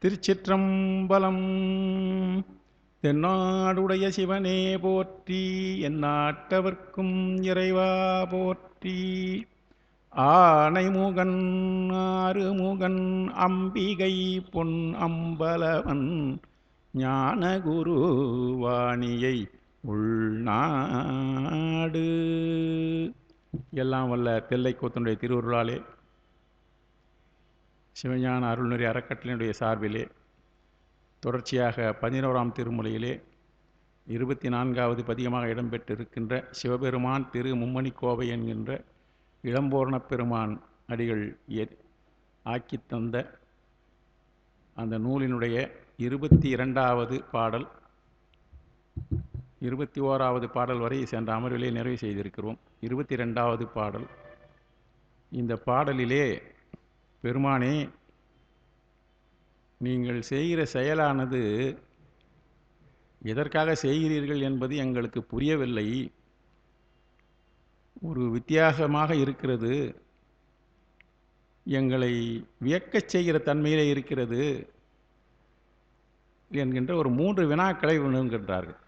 திருச்சிற்றம்பலம். தென்னாடுடைய சிவனே போற்றி, எந்நாட்டவர்க்கும் இறைவா போற்றி. ஆனைமுகன் ஆறுமுகன் அம்பிகை பொன் அம்பலவன் ஞானகுரு வாணியை உள்நாடு. எல்லாம் வல்ல தில்லைக்கூத்தனுடைய திருவுருளாலே சிவஞான அருள்நெறி அறக்கட்டளையினுடைய சார்பிலே தொடர்ச்சியாக 11ஆம் திருமுறையிலே 24வது பதிகமாக இடம்பெற்றிருக்கின்ற சிவபெருமான் திரு மும்மணிக்கோவை என்கின்ற இளம்பூரணப் பெருமான் அடிகள் ஆக்கி தந்த அந்த நூலினுடைய 22வது பாடல் 21வது பாடல் வரை சென்ற அமர்விலே நிறைவு செய்திருக்கிறோம். 22வது பாடல். இந்த பாடலிலே பெருமானே, நீங்கள் செய்கிற செயலானது எதற்காக செய்கிறீர்கள் என்பது எங்களுக்கு புரியவில்லை. ஒரு வித்தியாசமாக இருக்கிறது, எங்களை வியக்கச் செய்கிற தன்மையிலே இருக்கிறது என்கின்ற ஒரு 3 வினாக்களை விழுகின்றார்கள்.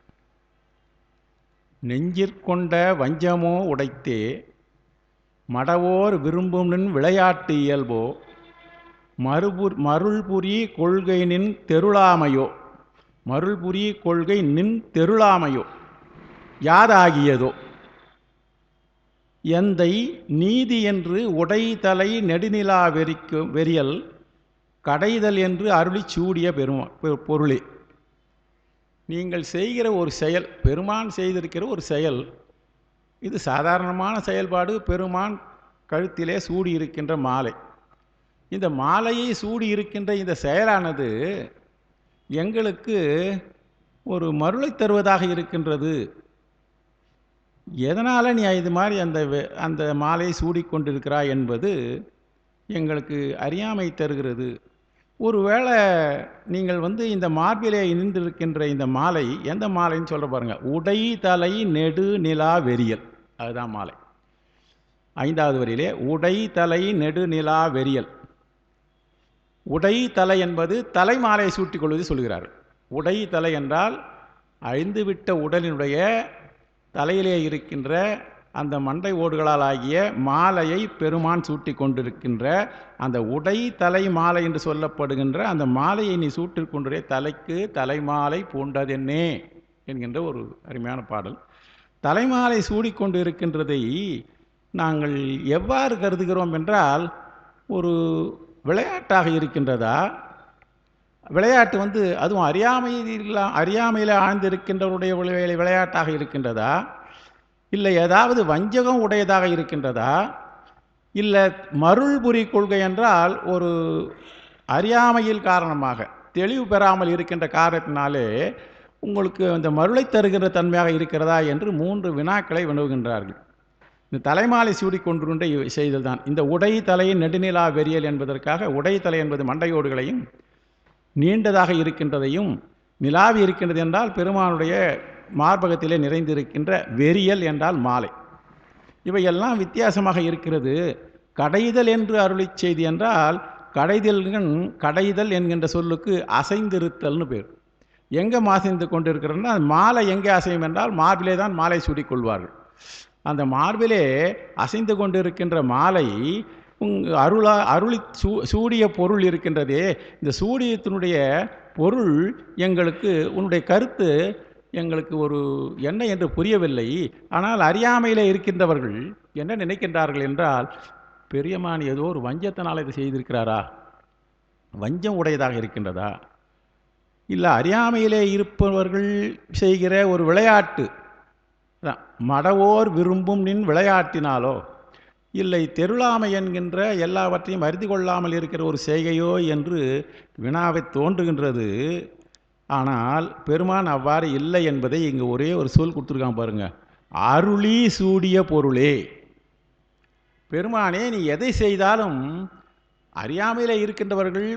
நெஞ்சிற்கொண்ட வஞ்சமோ உடைத்தே மடவோர் விரும்பும் விளையாட்டு இயல்போ மருள்புரி கொள்கை நின் தெருளாமையோ. மருள்புரி கொள்கை நின் தெருளாமையோ யாதாகியதோ. எந்தை நீதி என்று உடைதலை நெடுநிலா வெறியல் கடைதல் என்று அருளி சூடிய பொருளே. நீங்கள் செய்கிற ஒரு செயல், பெருமான் செய்திருக்கிற ஒரு செயல், இது சாதாரணமான செயல்பாடு. பெருமான் கழுத்திலே சூடி இருக்கின்ற மாலை, இந்த மாலையை சூடி இருக்கின்ற இந்த செயலானது எங்களுக்கு ஒரு மருளை தருவதாக இருக்கின்றது. எதனால் நீ இது மாதிரி அந்த மாலையை சூடிக்கொண்டிருக்கிறாய் என்பது எங்களுக்கு அறியாமை தருகிறது. ஒருவேளை நீங்கள் இந்த மார்பிலே இணைந்திருக்கின்ற இந்த மாலை எந்த மாலைன்னு சொல்ல பாருங்க. உடைதலை நெடு நிலா வெறியல், அதுதான் மாலை. 5வது வரியிலே உடைதலை நெடு நிலா வெறியல். உடைதலை என்பது தலைமாலையை சூட்டிக் கொள்வது சொல்கிறார்கள். உடைதலை என்றால் அழிந்துவிட்ட உடலினுடைய தலையிலே இருக்கின்ற அந்த மண்டை ஓடுகளால் ஆகிய மாலையை பெருமான் சூட்டி கொண்டிருக்கின்ற அந்த உடை தலை மாலை என்று சொல்லப்படுகின்ற அந்த மாலையை நீ சூட்டிக் கொண்டே தலைக்கு தலைமாலை பூண்டதென்னே என்கின்ற ஒரு அருமையான பாடல். தலைமாலை சூடிக்கொண்டு இருக்கின்றதை நாங்கள் எவ்வாறு கருதுகிறோம் என்றால், ஒரு விளையாட்டாக இருக்கின்றதா? விளையாட்டு அதுவும் அறியாமையில் ஆழ்ந்திருக்கின்றவருடைய விளையாட்டாக இருக்கின்றதா? இல்லை ஏதாவது வஞ்சகம் உடையதாக இருக்கின்றதா? இல்லை மருள்புரி கொள்கை என்றால் ஒரு அறியாமையில் காரணமாக தெளிவு பெறாமல் இருக்கின்ற காரணத்தினாலே உங்களுக்கு அந்த மருளை தருகின்ற தன்மையாக இருக்கிறதா என்று 3 வினாக்களை வினவுகின்றார்கள். இந்த தலைமாலை சூடிக்கொண்டிருக்கின்ற செய்தல் தான் இந்த உடை தலையின் நெடுநிலா வெறியல் என்பதற்காக. உடை தலை என்பது மண்டையோடுகளையும் நீண்டதாக இருக்கின்றதையும், நிலாவி இருக்கின்றது என்றால் பெருமானுடைய மார்பகத்திலே நிறைந்திருக்கின்ற வெறியல் என்றால் மாலை. இவையெல்லாம் வித்தியாசமாக இருக்கிறது. கடைதல் என்று அருளி செய்தி என்றால், கடைதல் என்கின்ற சொல்லுக்கு அசைந்திருத்தல்னு பேர். எங்கே அசைந்து கொண்டிருக்கிறன்னா, மாலை எங்கே அசையும் என்றால் மார்பிலே தான் மாலை சூடிக்கொள்வார்கள். அந்த மார்பிலே அசைந்து கொண்டிருக்கின்ற மாலை அருளி சூடிய பொருள் இருக்கின்றதே, இந்த சூடியத்தினுடைய பொருள் எங்களுக்கு, உன்னுடைய கருத்து எங்களுக்கு ஒரு என்ன என்று புரியவில்லை. ஆனால் அறியாமையிலே இருக்கின்றவர்கள் என்ன நினைக்கின்றார்கள் என்றால், பெரியமான் ஏதோ ஒரு வஞ்சத்தினால் இதை செய்திருக்கிறாரா? வஞ்சம் உடையதாக இருக்கின்றதா? இல்லை அறியாமையிலே இருப்பவர்கள் செய்கிற ஒரு விளையாட்டு தான், மடவோர் விரும்பும் நின் விளையாட்டினாலோ, இல்லை தெருளாமை என்கின்ற எல்லாவற்றையும் அறிந்து கொள்ளாமல் இருக்கிற ஒரு செய்கையோ என்று வினாவை தோன்றுகின்றது. ஆனால் பெருமான் அவ்வாறு இல்லை என்பதை இங்கு ஒரே ஒரு சொல் கொடுத்துருக்கான் பாருங்க. அருளி சூடிய பொருளே. பெருமானே, நீ எதை செய்தாலும் அறியாமையில் இருக்கின்றவர்கள்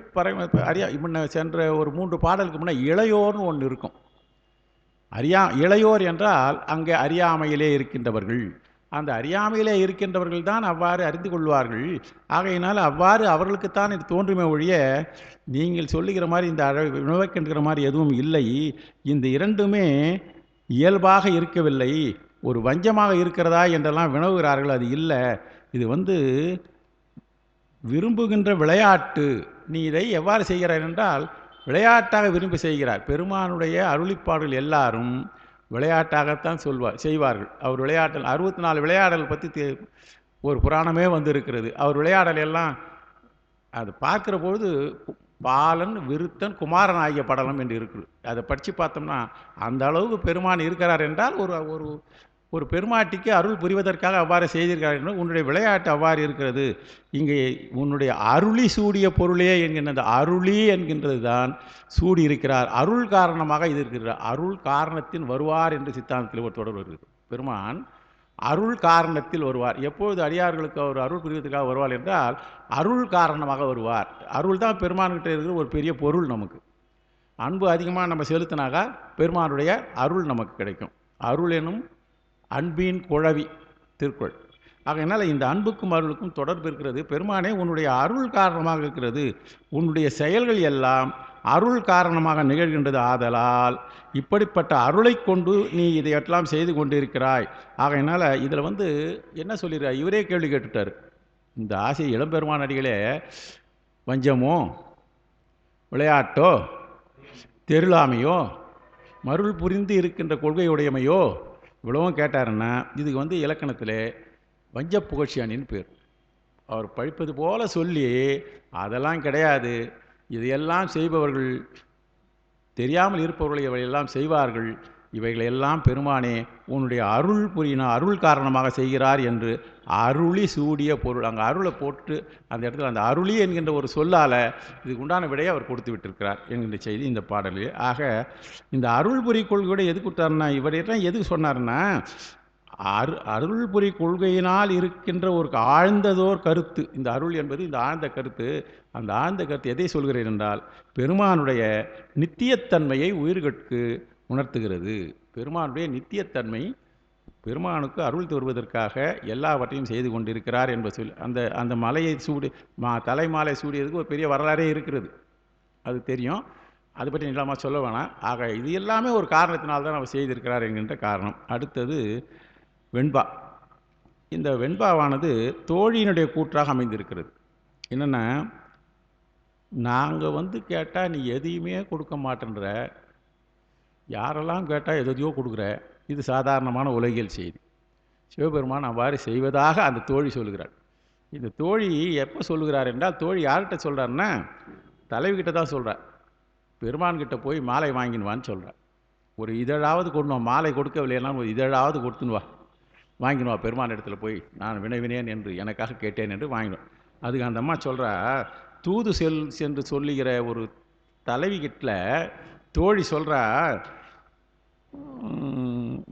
முன்ன சென்ற ஒரு 3 பாடலுக்கு முன்னே இளையோர்னு ஒன்று இருக்கும். இளையோர் என்றால் அங்கே அறியாமையிலே இருக்கின்றவர்கள். அந்த அறியாமையிலே இருக்கின்றவர்கள் தான் அவ்வாறு அறிந்து கொள்வார்கள். ஆகையினால் அவ்வாறு அவர்களுக்குத்தான் இது தோன்றுமே ஒழிய நீங்கள் சொல்லுகிற மாதிரி இந்த வினவக்கின்ற மாதிரி எதுவும் இல்லை. இந்த இரண்டுமே இயல்பாக இருக்கவில்லை, ஒரு வஞ்சமாக இருக்கிறதா என்றெல்லாம் வினவுகிறார்கள். அது இல்லை. இது விரும்புகின்ற விளையாட்டு. நீ இதை எவ்வாறு செய்கிறாய் என்றால் விளையாட்டாக விரும்பி செய்கிறார். பெருமானுடைய அருளிப்பாடுகள் எல்லாரும் விளையாட்டாகத்தான் செய்வார்கள். அவர் விளையாட்டல் 64 விளையாடல் பற்றி ஒரு புராணமே இருக்கிறது. அவர் விளையாடல் எல்லாம் அது பார்க்குற பொழுது பாலன் விருத்தன் குமாரன் ஆகிய படலம் என்று இருக்குது. அதை படித்து பார்த்தோம்னா அந்த அளவுக்கு பெருமான் இருக்கிறார் என்றால் ஒரு ஒரு பெருமாட்டிக்கு அருள் புரிவதற்காக அவ்வாறு செய்திருக்கிறார் என்று உன்னுடைய விளையாட்டு அவ்வாறு இருக்கிறது. இங்கே உன்னுடைய அருளி சூடிய பொருளே என்கின்ற அந்த அருளி என்கின்றது தான் சூடி இருக்கிறார். அருள் காரணமாக இது இருக்கிறார். அருள் காரணத்தில் வருவார் என்று சித்தாந்தத்தில் ஒரு தொடர்பு இருக்குது. பெருமான் அருள் காரணத்தில் வருவார். எப்பொழுது அடியார்களுக்கு அவர் அருள் புரிவதற்காக வருவார் என்றால் அருள் காரணமாக வருவார். அருள் தான் பெருமான்கிட்ட இருக்கிற ஒரு பெரிய பொருள். நமக்கு அன்பு அதிகமாக நம்ம செலுத்தினாக்கா பெருமானுடைய அருள் நமக்கு கிடைக்கும். அருள் எனும் அன்பின் குழவி திருக்குறள். ஆகையினால் இந்த அன்புக்கும் அருளுக்கும் தொடர்பு இருக்கிறது. பெருமானே உன்னுடைய அருள் காரணமாக இருக்கிறது. உன்னுடைய செயல்கள் எல்லாம் அருள் காரணமாக நிகழ்கின்றது. ஆதலால் இப்படிப்பட்ட அருளை கொண்டு நீ இதையெல்லாம் செய்து கொண்டிருக்கிறாய். ஆகையினால் இதில் என்ன சொல்லிடுறார், இவரே கேள்வி கேட்டுட்டார். இந்த ஆசை இளம்பெருமான் அடிகளே வஞ்சமோ விளையாட்டோ தெருளாமையோ மருள் புரிந்து இருக்கின்ற கொள்கையுடையமையோ இவ்வளவும் கேட்டாருன்னா இதுக்கு இலக்கணத்தில் வஞ்ச புகழ்ச்சியானின்னு பேர். அவர் படிப்பது போல சொல்லி அதெல்லாம் கிடையாது, இதையெல்லாம் செய்பவர்கள் தெரியாமல் இருப்பவர்களை இவையெல்லாம் செய்வார்கள், இவைகளெல்லாம் பெருமானே உன்னுடைய அருள் புரியின அருள் காரணமாக செய்கிறார் என்று அருளி சூடிய பொருள். அங்கே அருளை போட்டு அந்த இடத்துல அந்த அருளி என்கின்ற ஒரு சொல்லால் இதுக்கு உண்டான விடையை அவர் கொடுத்து விட்டிருக்கிறார் என்கின்ற செய்தி இந்த பாடலில். ஆக இந்த அருள்புரி கொள்கையோட எதுக்கு விட்டார்னா இவரையெல்லாம் எதுக்கு சொன்னார்னா அருள்புரி கொள்கையினால் இருக்கின்ற ஒரு ஆழ்ந்ததோர் கருத்து. இந்த அருள் என்பது இந்த ஆழ்ந்த கருத்து. அந்த ஆழ்ந்த கருத்து எதை சொல்கிறேன் என்றால் பெருமானுடைய நித்தியத்தன்மையை உயிர்களுக்கு உணர்த்துகிறது. பெருமானுடைய நித்தியத்தன்மை, பெருமானுக்கு அருள் தருவதற்காக எல்லாவற்றையும் செய்து கொண்டிருக்கிறார் என்பது சொல். அந்த மலையை தலைமாலை சூடியதுக்கு ஒரு பெரிய வரலாறே இருக்கிறது, அது தெரியும். அதை பற்றி நிலமாக சொல்ல வேணாம். ஆக இது எல்லாமே ஒரு காரணத்தினால்தான் அவர் செய்திருக்கிறார் என்கின்ற காரணம். அடுத்தது வெண்பா. இந்த வெண்பாவானது தோழியினுடைய கூற்றாக அமைந்திருக்கிறது. என்னென்னா, நாங்கள் கேட்டால் நீ எதையுமே கொடுக்க மாட்டேன்ற, யாரெல்லாம் கேட்டால் எதையோ கொடுக்குற, இது சாதாரணமான உலகியல் செய்தி. சிவபெருமான் அவ்வாறு செய்வதாக அந்த தோழி சொல்லுகிறார். இந்த தோழி எப்போ சொல்லுகிறார் என்றால், தோழி யார்கிட்ட சொல்கிறாருன்னா தலைவிக்கிட்ட தான் சொல்கிறார். பெருமான்கிட்ட போய் மாலை வாங்கினுவான்னு சொல்கிறார். ஒரு இதழாவது கொண்டு வா, மாலை கொடுக்கவில்லைன்னா ஒரு இதழாவது கொடுத்துன்னு வா, வாங்கினுவா பெருமான் இடத்துல போய், நான் வினவினேன் என்று எனக்காக கேட்டேன் என்று வாங்கினோம். அதுக்கு அந்த அம்மா சொல்கிறா, தூது சென்று சொல்லுகிற ஒரு தலைவிகிட்ட தோழி சொல்கிறா,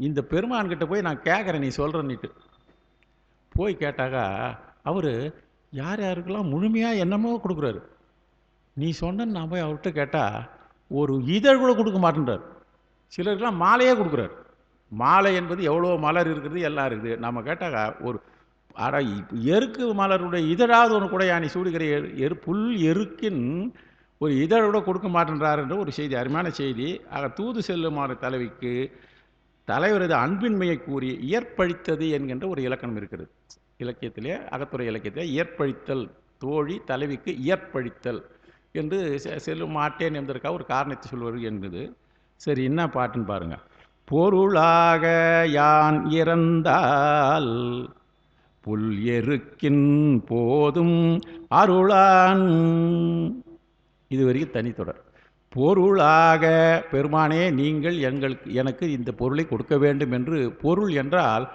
இந்த பெருமான்கிட்ட போய் நான் கேட்குறேன், நீ சொல்கிறன்னிட்டு போய் கேட்டாக்கா அவர் யார் யாருக்கெல்லாம் முழுமையாக என்னமோ கொடுக்குறாரு. நீ சொன்னன்னு நான் போய் அவர்கிட்ட கேட்டால் ஒரு இதழ் கூட கொடுக்க மாட்டேன்றார். சிலருக்கெல்லாம் மாலையே கொடுக்குறாரு. மாலை என்பது எவ்வளோ மலர் இருக்கிறது, எல்லாம் இருக்குது. நம்ம கேட்டாக்கா ஒரு எருக்கு மலருடைய இதழாவது ஒன்று கூட நீ சூடுகிற புல் எருக்கின் ஒரு இதழ் கூட கொடுக்க மாட்டேன்றார் என்ற ஒரு செய்தி, அருமையான செய்தி. ஆக தூது செல்லுமாறு தலைவிக்கு தலைவரது அன்பின்மையை கூறி இயற்பழித்தது என்கின்ற ஒரு இலக்கணம் இருக்கிறது இலக்கியத்திலே, அகத்துறை இலக்கியத்திலே. இயற்பழித்தல், தோழி தலைவிக்கு இயற்பழித்தல் என்று செல்லும் மாட்டேன் என்பதற்காக ஒரு காரணத்தை சொல்வது என்பது. சரி, என்ன பாட்டுன்னு பாருங்க. பொருளாக யான் இறந்தால் புல் எருக்கின் போதும் அருளான். இதுவரைக்கும் தனித்தொடர். பொருளாக, பெருமானே நீங்கள் எனக்கு இந்த பொருளை கொடுக்க வேண்டும் என்று. பொருள் என்றால்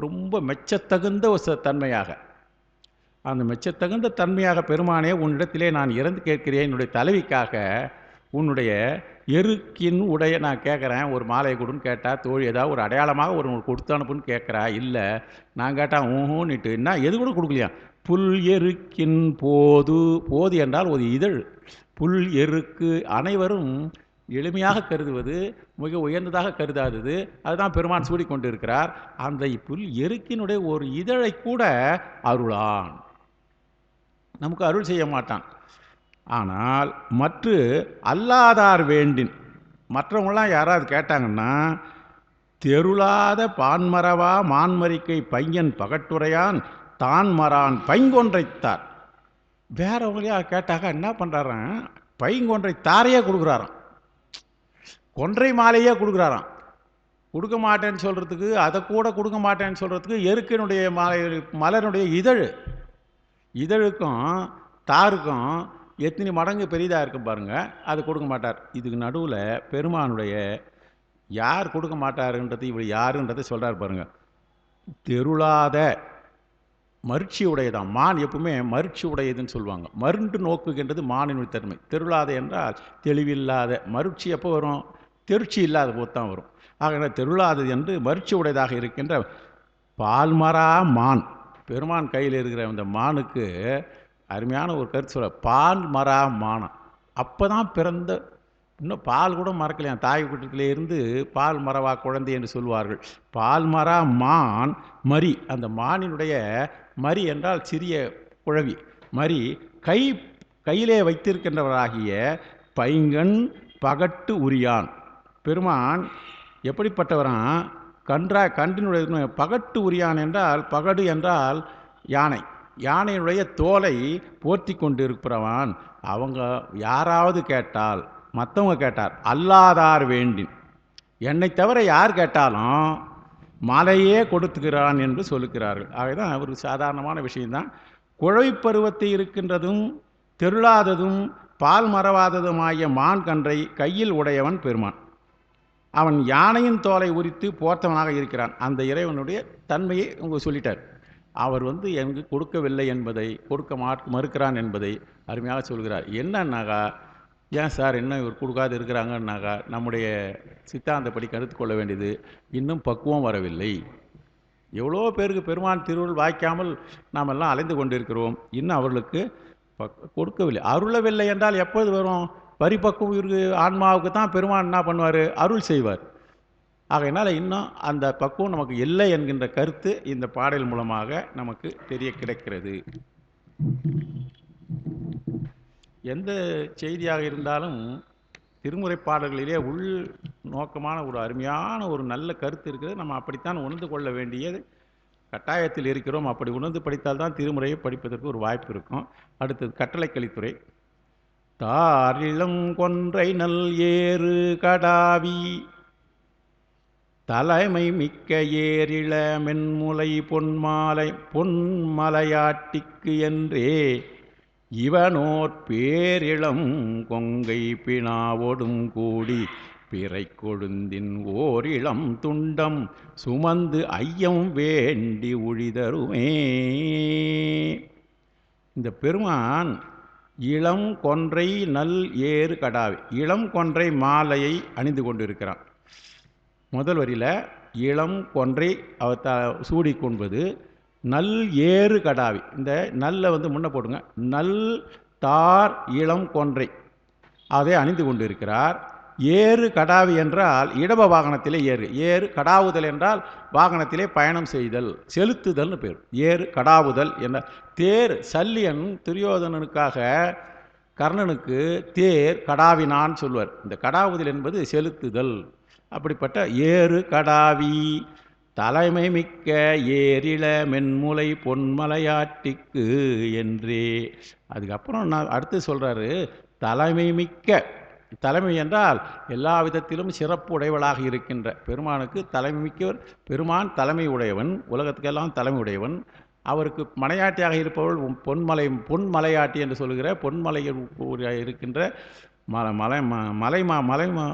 ரொம்ப மெச்சத்தகுந்த ஒரு தன்மையாக, அந்த மெச்சத்தகுந்த தன்மையாக பெருமானே உன்னிடத்திலே நான் இறந்து கேட்கிறேன், என்னுடைய தலைவிக்காக உன்னுடைய எருக்கின் உடைய நான் கேட்குறேன், ஒரு மாலையை கொடுன்னு கேட்டால் தோழி ஏதாவது ஒரு அடையாளமாக ஒரு கொடுத்து அனுப்புன்னு கேட்குறா. இல்லை, நான் கேட்டால் ஊஹூன்னுட்டு என்ன எது கூட கொடுக்கலையா. புல் எருக்கின் போது, போது என்றால் ஒரு இதழ். புல் எருக்கு, அனைவரும் எளிமையாக கருதுவது, மிக உயர்ந்ததாக கருதாதது, அதுதான் பெருமான் சூடிக்கொண்டு இருக்கிறார். அந்த புல் எருக்கினுடைய ஒரு இதழை கூட அருளான், நமக்கு அருள் செய்ய மாட்டான். ஆனால் மற்ற அல்லாதார் வேண்டின், மற்றவங்களாம் யாராவது கேட்டாங்கன்னா, தெருளாத பான்மரவா மான்மரிக்கை பையன் பகட்டுரையான் தான் மரான் பைங்கொன்றைத்தார். வேறவங்களையா கேட்டாக்கா என்ன பண்ணுறாரான், பைங்கொன்றை தாரையே கொடுக்குறாராம், கொன்றை மாலையே கொடுக்குறாராம். கொடுக்க மாட்டேன்னு சொல்கிறதுக்கு, அதை கூட கொடுக்க மாட்டேன்னு சொல்கிறதுக்கு எருக்கினுடைய மாலை, மலருடைய இதழுக்கும் தாருக்கும் எத்தனை மடங்கு பெரிதாக இருக்கும் பாருங்கள். அது கொடுக்க மாட்டார். இதுக்கு நடுவில் பெருமானுடைய யார் கொடுக்க மாட்டாருன்றது இவர் யாருன்றதை சொல்கிறார் பாருங்கள். தெருளாத மருட்சி உடையதான். மான் எப்பவுமே மருட்சி உடையதுன்னு சொல்லுவாங்க. மருண்டு நோக்குகின்றது மானினுடைய தன்மை. தெருளாத என்றால் தெளிவில்லாத. மருட்சி எப்போ வரும், தெருட்சி இல்லாத போது தான் வரும். ஆக தெருளாதது என்று மருட்சி உடையதாக இருக்கின்ற பால்மரா மான், பெருமான் கையில் இருக்கிற அந்த மானுக்கு அருமையான ஒரு கருத்து சொல்ல, பால்மரா மானம். அப்போ தான் பிறந்த, இன்னும் பால் கூட மறக்கலையா, தாய் கூட்டத்திலே இருந்து பால் மரவா குழந்தை என்று சொல்வார்கள். பால் மரா மான் மரி, அந்த மானினுடைய மரி என்றால் சிறிய குழவி, மரி கையிலே வைத்திருக்கின்றவராகிய பைங்கண் பகட்டு உரியான். பெருமான் எப்படிப்பட்டவரான், கன்றினுடைய பகட்டு உரியான் என்றால், பகடு என்றால் யானை, யானையினுடைய தோலை போர்த்தி கொண்டு இருக்கிறவன். அவங்க யாராவது கேட்டால், மற்றவங்க கேட்டார், அல்லாதார் வேண்டின், என்னை தவிர யார் கேட்டாலும் மலையே கொடுத்துக்கிறான் என்று சொல்லுகிறார்கள். ஆகதான் ஒரு சாதாரணமான விஷயம்தான். குழவி பருவத்தை இருக்கின்றதும் தெருளாததும் பால் மறவாததுமாகிய மான் கன்றை கையில் உடையவன் பெருமான். அவன் யானையின் தோலை உரித்து போர்த்தவனாக இருக்கிறான். அந்த இறைவனுடைய தன்மையை உங்க சொல்லிட்டார். அவர் எனக்கு கொடுக்கவில்லை என்பதை, கொடுக்க மறுக்கிறான் என்பதை அருமையாக சொல்கிறார். என்னன்னாக்கா, ஏன் சார் இன்னும் இவர் கொடுக்காது இருக்கிறாங்கன்னாக்கா, நம்முடைய சித்தாந்தப்படி கருத்து கொள்ள வேண்டியது, இன்னும் பக்குவம் வரவில்லை. எவ்வளோ பேருக்கு பெருமான் திருவுள் வாய்க்காமல் நாம் எல்லாம் அலைந்து கொண்டிருக்கிறோம். இன்னும் அவர்களுக்கு கொடுக்கவில்லை. அருளவில்லை என்றால் எப்போது வரும், பரிபக்குவம் இருக்கு ஆன்மாவுக்கு தான் பெருமான் என்ன பண்ணுவார், அருள் செய்வார். ஆகையினால் இன்னும் அந்த பக்குவம் நமக்கு இல்லை என்கின்ற கருத்து இந்த பாடல் மூலமாக நமக்கு தெரிய கிடைக்கிறது. எந்த செய்தியாக இருந்தாலும் திருமுறை பாடல்களிலே உள் நோக்கமான ஒரு அருமையான ஒரு நல்ல கருத்து இருக்குது. நம்ம அப்படித்தான் உணர்ந்து கொள்ள வேண்டியது கட்டாயத்தில் இருக்கிறோம். அப்படி உணர்ந்து படித்தால்தான் திருமுறையை படிப்பதற்கு ஒரு வாய்ப்பு இருக்கும். அடுத்தது கட்டளை கலித்துறை. தாரிளம் கொன்றை நல் ஏறு கடாவி தலைமை மிக்க ஏரிள மென்முலை பொன்மலையாட்டிக்கு என்றே இவனோர் பேரிளம் கொங்கை பிணாவோடும் கூடி பிறை கொழுந்தின் ஓரிளம் துண்டம் சுமந்து ஐயம் வேண்டி உழிதருமே. இந்த பெருமான் இளம் கொன்றை நல் ஏறு கடாவி, இளம் கொன்றை மாலையை அணிந்து கொண்டிருக்கிறான். முதல் வரியில் இளம் கொன்றை அவர் சூடிக்கொள்வது, நல் ஏறு கடாவி, இந்த நல்ல முன்ன போடுங்க, நல் தார் இளம் கொன்றை அதை அணிந்து கொண்டிருக்கிறார். ஏறு கடாவி என்றால் இடப வாகனத்திலே ஏறு, ஏறு கடாவுதல் என்றால் வாகனத்திலே பயணம் செய்தல், செலுத்துதல்னு பேர். ஏறு கடாவுதல் என்ற தேர், சல்லியன் துரியோதனனுக்காக கர்ணனுக்கு தேர் கடாவினான் சொல்வார். இந்த கடாவுதல் என்பது செலுத்துதல். அப்படிப்பட்ட ஏறு கடாவி தலைமை மிக்க ஏரிள மென்முலை பொன்மலையாட்டிக்கு என்றே. அதுக்கப்புறம் நான் அடுத்து சொல்கிறாரு, தலைமை மிக்க, தலைமை என்றால் எல்லா விதத்திலும் சிறப்பு உடையவளாக இருக்கின்ற பெருமானுக்கு தலைமை மிக்கவர். பெருமான் தலைமை உடையவன், உலகத்துக்கெல்லாம் தலைமை உடையவன். அவருக்கு மலையாட்டியாக இருப்பவள் பொன்மலையாட்டி என்று சொல்கிற பொன்மலையில் இருக்கின்ற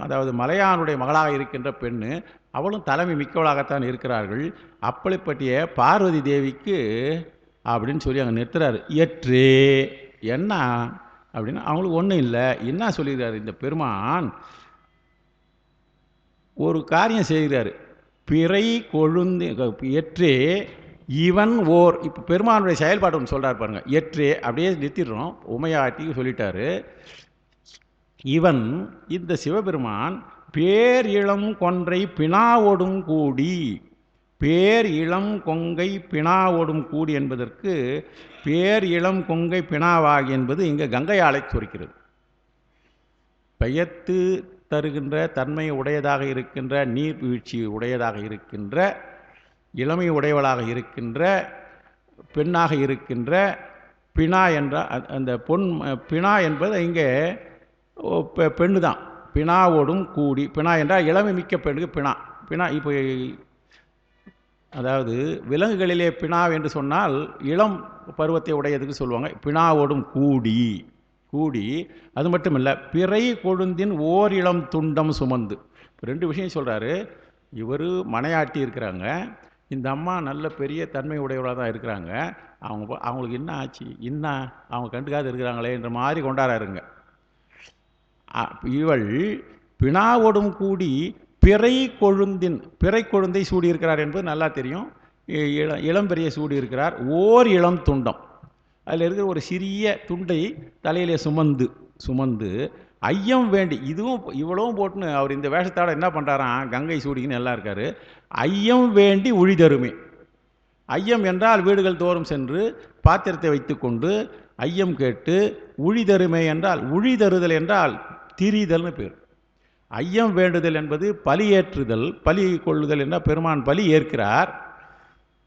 அதாவது மலையானுடைய மகளாக இருக்கின்ற பெண்ணு, அவளும் தலைமை மிக்கவளாகத்தான் இருக்கிறார்கள். அப்படிப்பட்டிய பார்வதி தேவிக்கு அப்படின்னு சொல்லி அங்கே நிறுத்துறாரு. எற்றே என்ன அப்படின்னா அவங்களுக்கு ஒன்றும் இல்லை. என்ன சொல்லிடுறாரு இந்த பெருமான், ஒரு காரியம் செய்கிறாரு. பிறை கொழுந்து எற்றே இவன் ஓர், இப்போ பெருமானுடைய செயல்பாடு ஒன்று சொல்கிறார் பாருங்க. எற்றே அப்படியே நிறுத்திடுறோம், உமையாட்டிக்கு சொல்லிட்டாரு. இவன் இந்த சிவபெருமான் பேர் இளம் கொன்றை பிணாவோடும் கூடி, பேர் இளம் கொங்கை பிணாவோடும் கூடி என்பதற்கு பேர் இளம் கொங்கை பிணாவாகி என்பது இங்கே கங்கையாலை குறிக்கிறது. பெயர்த்து தருகின்ற தன்மை உடையதாக இருக்கின்ற, நீர்வீழ்ச்சி உடையதாக இருக்கின்ற, இளமை உடையவளாக இருக்கின்ற, பெண்ணாக இருக்கின்ற பிணா என்ற அந்த பொன் பிணா என்பது இங்கே பெண்ணு தான். பிணாவோடும் கூடி, பிணா என்றால் இளமை மிக்க பெண்ணுக்கு பிணா. பிணா இப்போ அதாவது விலங்குகளிலே பிணா என்று சொன்னால் இளம் பருவத்தை உடையதுக்கு சொல்லுவாங்க. பிணாவோடும் கூடி, கூடி அது மட்டும் இல்லை, பிறை கொழுந்தின் ஓர் இளம் துண்டம் சுமந்து. இப்போ 2 விஷயம் சொல்கிறாரு. இவர் மனையாட்டி இருக்கிறாங்க, இந்த அம்மா நல்ல பெரிய தன்மை உடையவளாக தான் இருக்கிறாங்க. அவங்களுக்கு என்ன ஆச்சு, என்ன அவங்க கண்டுக்காது இருக்கிறாங்களே என்ற மாதிரி கொண்டாடுறாருங்க. இவள் பிணாவோடும் கூடி பிறை கொழுந்தின், பிறை கொழுந்தை சூடியிருக்கிறார் என்பது நல்லா தெரியும். இளம்பெரிய சூடியிருக்கிறார். ஓர் இளம் துண்டம், அதில் இருக்கிற ஒரு சிறிய துண்டை தலையிலே சுமந்து சுமந்து ஐயம் வேண்டி, இதுவும் இவ்வளவும் போட்டுன்னு அவர் இந்த வேஷத்தோட என்ன பண்ணுறாராம், கங்கை சூடின்னு எல்லாம் இருக்கார். ஐயம் வேண்டி உழிதருமே. ஐயம் என்றால் வீடுகள் தோறும் சென்று பாத்திரத்தை வைத்து கொண்டு ஐயம் கேட்டு, உழிதருமை என்றால், உழிதருதல் என்றால் திரிதல்னு பேர். ஐயம் வேண்டுதல் என்பது பலி ஏற்றுதல், பலி கொள்ளுதல் என்றால் பெருமான் பலி ஏற்கிறார்.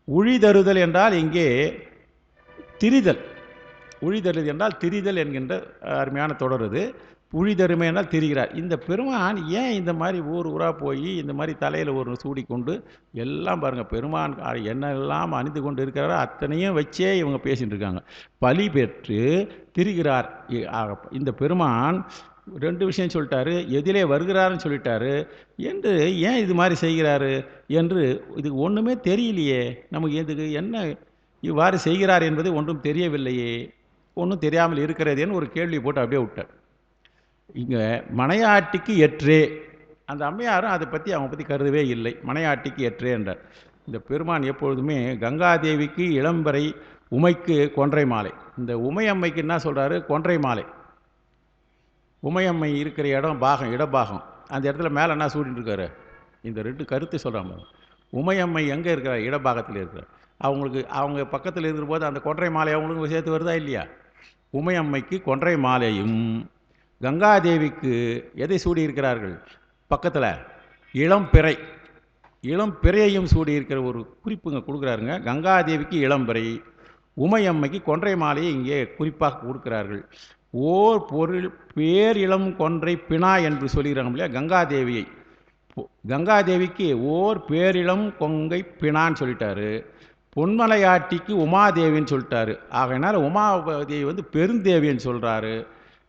உழிதருதல் என்றால் இங்கே திரிதல். உழிதருதல் என்றால் திரிதல் என்கின்ற அருமையான தொடர் இது. உழிதருமை என்றால் திரிகிறார். இந்த பெருமான் ஏன் இந்த மாதிரி ஊர் ஊராக போய் இந்த மாதிரி தலையில் ஒரு சூடிக்கொண்டு எல்லாம் பாருங்கள், பெருமான் என்னெல்லாம் அணிந்து கொண்டு இருக்கிறாரோ அத்தனையும் வச்சே இவங்க பேசிகிட்டு இருக்காங்க. பலி பெற்று திரிகிறார். இந்த பெருமான் 2 விஷயம் சொல்லிட்டாரு. எதிலே வருகிறாருன்னு சொல்லிட்டாரு என்று ஏன் இது மாதிரி செய்கிறாரு என்று இதுக்கு ஒன்றுமே தெரியலையே. நமக்கு இதுக்கு என்ன இவ்வாறு செய்கிறார் என்பது ஒன்றும் தெரியவில்லையே, ஒன்றும் தெரியாமல் இருக்கிறதேன்னு ஒரு கேள்வி போட்டு அப்படியே விட்டார். இங்கே மனையாட்டிக்கு எற்றே, அந்த அம்மையாரும் அதை பற்றி அவங்க பற்றி கருதவே இல்லை. மனையாட்டிக்கு எற்றே என்றார். இந்த பெருமான் எப்பொழுதுமே கங்காதேவிக்கு இளம்பரை, உமைக்கு கொன்றை மாலை. இந்த உமையம்மைக்கு என்ன சொல்கிறாரு, கொன்றை மாலை. உமையம்மை இருக்கிற இடம் பாகம், இடபாகம். அந்த இடத்துல மேலே என்ன சூடின்னு இருக்காரு. இந்த 2 கருத்து சொல்கிறாங்க. உமையம்மை எங்கே இருக்கிறார், இடபாகத்தில் இருக்கிறார். அவங்களுக்கு அவங்க பக்கத்தில் இருக்கிற போது அந்த கொன்றை மாலை அவங்களுக்கு சேர்த்து வருதா இல்லையா. உமையம்மைக்கு கொன்றை மாலையும், கங்காதேவிக்கு எதை சூடி இருக்கிறார்கள் பக்கத்தில், இளம்பிறை, இளம்பிறையையும் சூடி இருக்கிற ஒரு குறிப்புங்க கொடுக்குறாருங்க. கங்காதேவிக்கு இளம்பிறை, உமையம்மைக்கு கொன்றை மாலையை இங்கே குறிப்பாக கொடுக்கிறார்கள். ஓர் பொருள் பேர் இளம் கொன்றை பிணா என்று சொல்கிறாங்க இல்லையா கங்காதேவியை. கங்காதேவிக்கு ஓர் பேரிளம் கொங்கை பிணான்னு சொல்லிட்டாரு. பொன்மலையாட்டிக்கு உமாதேவின்னு சொல்லிட்டாரு. ஆகையினால உமாதேவி வந்து பெருந்தேவின்னு சொல்கிறாரு.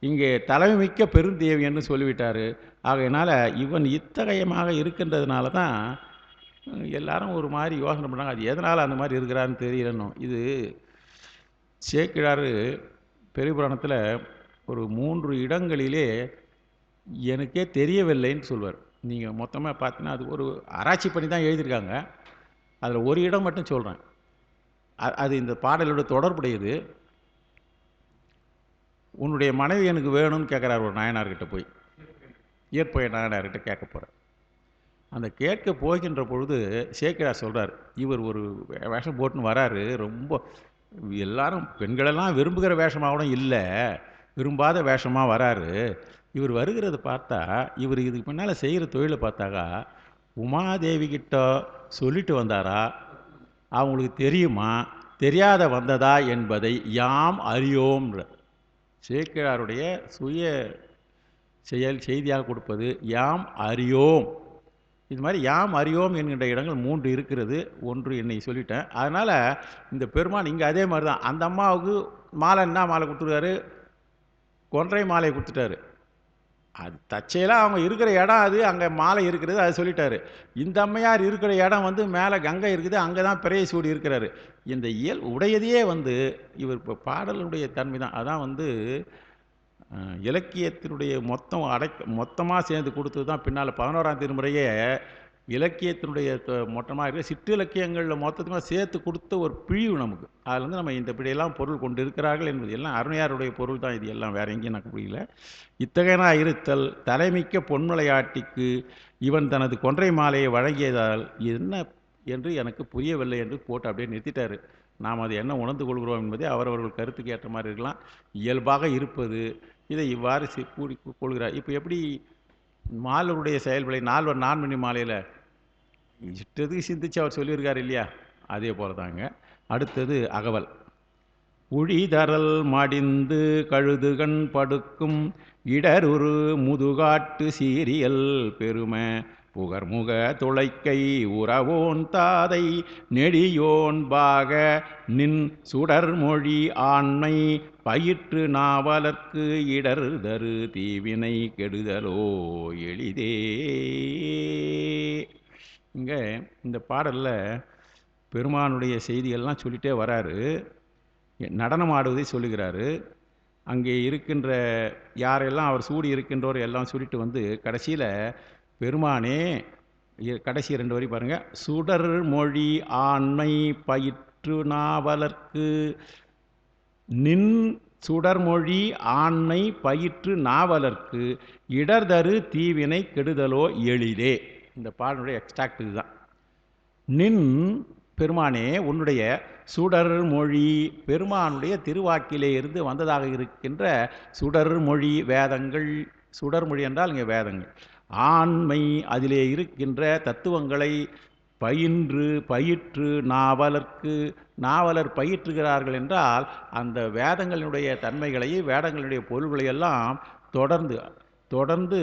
இங்கே தலைமைமிக்க பெருந்தேவின்னு சொல்லிவிட்டார். ஆகையினால இவன் இத்தகையமாக இருக்கின்றதுனால தான் எல்லாரும் ஒரு மாதிரி யோசனை பண்ணுறாங்க, அது எதனால் அந்த மாதிரி இருக்கிறான்னு தெரியலன்னு. இது சேக்கிழார் பெரிய புராணத்தில் ஒரு 3 இடங்களிலே எனக்கே தெரியவில்லைன்னு சொல்வார். நீங்கள் மொத்தமாக பார்த்தீங்கன்னா அது ஒரு ஆராய்ச்சி பண்ணி தான் எழுதியிருக்காங்க. அதில் ஒரு இடம் மட்டும் சொல்கிறேன். அது இந்த பாடலோட தொடர்புடையது. உன்னுடைய மனைவி எனக்கு வேணும்னு கேட்குறார் ஒரு நாயனார்கிட்ட போய், இயற்புய நாயனார்கிட்ட கேட்க போகிறார். அந்த கேட்க போகின்ற பொழுது சேக்கிழார் சொல்கிறார், இவர் ஒரு வேஷம் போட்டுன்னு வராரு, ரொம்ப எல்லாரும் பெண்களெல்லாம் விரும்புகிற வேஷமாக கூட இல்லை, விரும்பாத வேஷமாக வராரு. இவர் வருகிறத பார்த்தா, இவர் இதுக்கு பின்னால் செய்கிற தொழிலை பார்த்தாக்கா உமாதேவி கிட்ட சொல்லிட்டு வந்தாரா, அவங்களுக்கு தெரியுமா, தெரியாத வந்ததா என்பதை யாம் அறியோம்ன்ற சேக்கிழாருடைய சுய செய்தியாக கொடுப்பது யாம் அறியோம். இது மாதிரி யாம் அறியோம் என்கின்ற இடங்கள் 3 இருக்கிறது. 1 என்னை சொல்லிட்டேன். அதனால் இந்த பெருமான் இங்கே அதே மாதிரி தான். அந்த அம்மாவுக்கு மாலை என்ன மாலை கொடுத்துருக்காரு, கொன்றை மாலை கொடுத்துட்டாரு. அது தச்சையெல்லாம் அவங்க இருக்கிற இடம் அது, அங்கே மாலை இருக்கிறது, அது சொல்லிட்டாரு. இந்த அம்மையார் இருக்கிற இடம் வந்து மேலே கங்கை இருக்குது, அங்கே தான் பிறையை சூடி இருக்கிறாரு. இந்த உடையதையே வந்து இவர் இப்போ பாடலுடைய தன்மை தான். அதான் வந்து இலக்கியத்தினுடைய மொத்தமாக சேர்ந்து கொடுத்தது தான். பின்னால் 11ஆம் திருமுறையே இலக்கியத்தினுடைய மொத்தமாக இருக்கிற சிற்றிலக்கியங்களில் மொத்தமாக சேர்த்து கொடுத்த ஒரு பிழிவு நமக்கு. அதில் நம்ம இந்த இப்படியெல்லாம் பொருள் கொண்டு இருக்கிறார்கள் என்பது எல்லாம் அருணையாருடைய பொருள் தான். இது எல்லாம் வேற எங்கேயும் எனக்கு புரியல. இத்தகையனா இருத்தல் தலைமிக்க பொன்மலையாட்டிக்கு இவன் தனது கொன்றை மாலையை வழங்கியதால் என்ன என்று எனக்கு புரியவில்லை என்று போட்டு அப்படியே நிறுத்திட்டார். நாம் அதை என்ன உணர்ந்து கொள்கிறோம் என்பதை அவரவர்கள் கருத்துக்கு ஏற்ற மாதிரி இருக்கலாம். இயல்பாக இருப்பது இதை இவ்வாறு கூடி கொள்கிறார். இப்போ எப்படி மாலருடைய செயல்களை நால்வர் நான்மணி மாலையில் இஷ்டத்துக்கு சிந்திச்சு அவர் சொல்லியிருக்கார் இல்லையா, அதே போல தாங்க. அடுத்தது அகவல். உழிதரல் மடிந்து கழுதுகண் படுக்கும் இடருரு முதுகாட்டு சீரியல் பெருமை புகர்முக துளைக்கை உறவோன் தாதை நெடியோன் பாக நின் சுடர்மொழி ஆண்மை பயிற்று நாவலர்க்கு இடர் தரு தீவினை கெடுதலோ எளிதே. இங்கே இந்த பாடலில் பெருமானுடைய செய்திகள்லாம் சொல்லிகிட்டே வராரு. நடனம் ஆடுவதை சொல்லுகிறாரு. அங்கே இருக்கின்ற யாரெல்லாம் அவர் சூடி இருக்கின்றோர் எல்லாம் சொல்லிட்டு வந்து கடைசியில் பெருமானே கடைசி 2 வரி பாருங்க. சுடர் மொழி ஆண்மை பயிற்று நாவலர்க்கு நின் சுடர்மொழி ஆண்மை பயிற்று நாவலர்க்கு இடர்தரு தீவினை கெடுதலோ எளிதே. இந்த பாடலுடைய எக்ஸ்ட்ராக்ட் இதுதான். நின் பெருமானே உன்னுடைய சுடர் மொழி, பெருமானுடைய திருவாக்கிலே இருந்து வந்ததாக இருக்கின்ற சுடர் மொழி வேதங்கள். சுடர்மொழி என்றால் இங்கே வேதங்கள். ஆண்மை அதிலே இருக்கின்ற தத்துவங்களை பயிற்று நாவலர்க்கு, நாவலர் பயிற்றுகிறார்கள் என்றால் அந்த வேதங்களினுடைய தன்மைகளை வேதங்களுடைய பொருள்களை எல்லாம் தொடர்ந்து தொடர்ந்து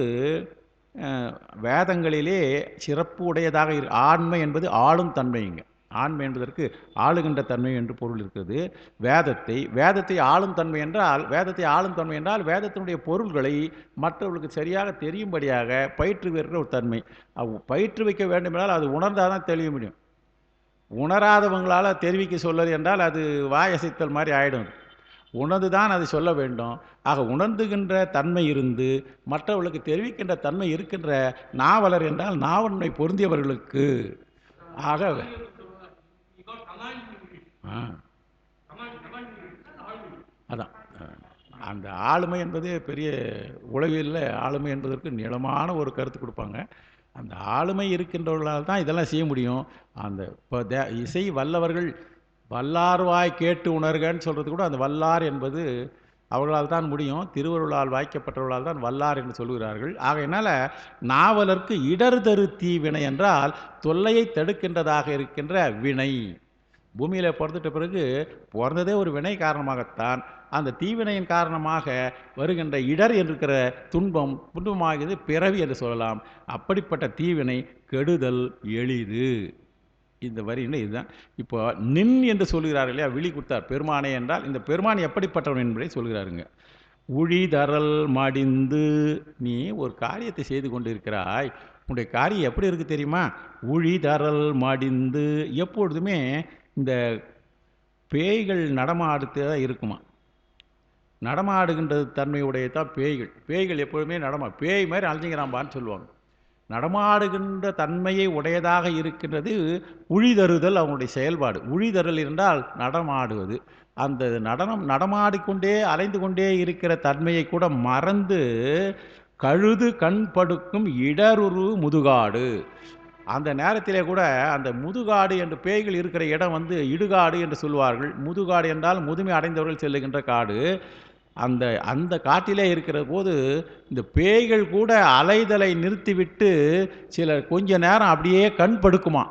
வேதங்களிலே சிறப்பு உடையதாக ஆண்மை என்பது ஆளும் தன்மைங்க. ஆண்மை என்பதற்கு ஆளுகின்ற தன்மை என்று பொருள் இருக்கிறது. வேதத்தை ஆளும் தன்மை என்றால் வேதத்தினுடைய பொருள்களை மற்றவர்களுக்கு சரியாக தெரியும்படியாக பயிற்றுவிக்கிற ஒரு தன்மை. பயிற்று வைக்க வேண்டுமென்றால் அது உணர்ந்தால் தான் தெரிய முடியும். உணராதவங்களால் தெரிவிக்க சொல்லது என்றால் அது வாயசைத்தல் மாதிரி ஆகிடும். உணர்ந்து தான் அதை சொல்ல வேண்டும். ஆக உணர்ந்துகின்ற தன்மை இருந்து மற்றவர்களுக்கு தெரிவிக்கின்ற தன்மை இருக்கின்ற நாவலர் என்றால் நாவன்மை பொருந்தியவர்களுக்கு. ஆக அதான் அந்த ஆளுமை என்பது பெரிய உலகில் ஆளுமை என்பதற்கு நிலமான ஒரு கருத்து கொடுப்பாங்க. அந்த ஆளுமை இருக்கின்றவர்களால் தான் இதெல்லாம் செய்ய முடியும். அந்த இப்போ இசை வல்லவர்கள் வல்லார்வாய் கேட்டு உணர்கன்னு சொல்கிறது கூட அந்த வல்லார் என்பது அவர்களால் தான் முடியும். திருவருளால் வாய்க்கப்பட்டவர்களால் தான் வல்லார் என்று சொல்கிறார்கள். ஆகையினால நாவலருக்கு இடர் தரு தீவினை என்றால் தொல்லையை தடுக்கின்றதாக இருக்கின்ற வினை. பூமியில் பிறந்துட்ட பிறகு பிறந்ததே ஒரு வினை காரணமாகத்தான். அந்த தீவினையின் காரணமாக வருகின்ற இடர் இருக்கிற துன்பமாகிறது பிறவி என்று சொல்லலாம். அப்படிப்பட்ட தீவினை கெடுதல் எளிது. இந்த வரியில் இதுதான். இப்போ நின் என்று சொல்கிறார்கள் இல்லையா, விழி கொடுத்தார் பெருமானே என்றால் இந்த பெருமான் எப்படிப்பட்டவன் என்பதை சொல்கிறாருங்க. உழிதரல் மடிந்து, நீ ஒரு காரியத்தை செய்து கொண்டிருக்கிறாய், உன்னுடைய காரியம் எப்படி இருக்குது தெரியுமா? உழிதரல் மடிந்து. எப்பொழுதுமே இந்த பேய்கள் நடமாடுத்து தான் இருக்குமா, நடமாடுகின்றது தன்மையுடைய தான் பேய்கள் எப்பொழுதுமே பேய் மாதிரி அலைஞ்சிக்கிறாம்பான்னு சொல்லுவாங்க. நடமாடுகின்ற தன்மையை உடையதாக இருக்கின்றது உழிதருதல் அவனுடைய செயல்பாடு. உழிதறல் என்றால் நடமாடுவது. அந்த நடமாடிக்கொண்டே அலைந்து கொண்டே இருக்கிற தன்மையை கூட மறந்து கழுது கண் படுக்கும் இடருரு முதுகாடு. அந்த நேரத்திலே கூட அந்த முதுகாடு என்று பேய்கள் இருக்கிற இடம் இடுகாடு என்று சொல்வார்கள். முதுகாடு என்றால் முதுமை அடைந்தவர்கள் செல்லுகின்ற காடு. அந்த காட்டிலே இருக்கிற போது இந்த பேய்கள் கூட அலைதலை நிறுத்திவிட்டு சிலர் கொஞ்ச நேரம் அப்படியே கண் படுக்குமா.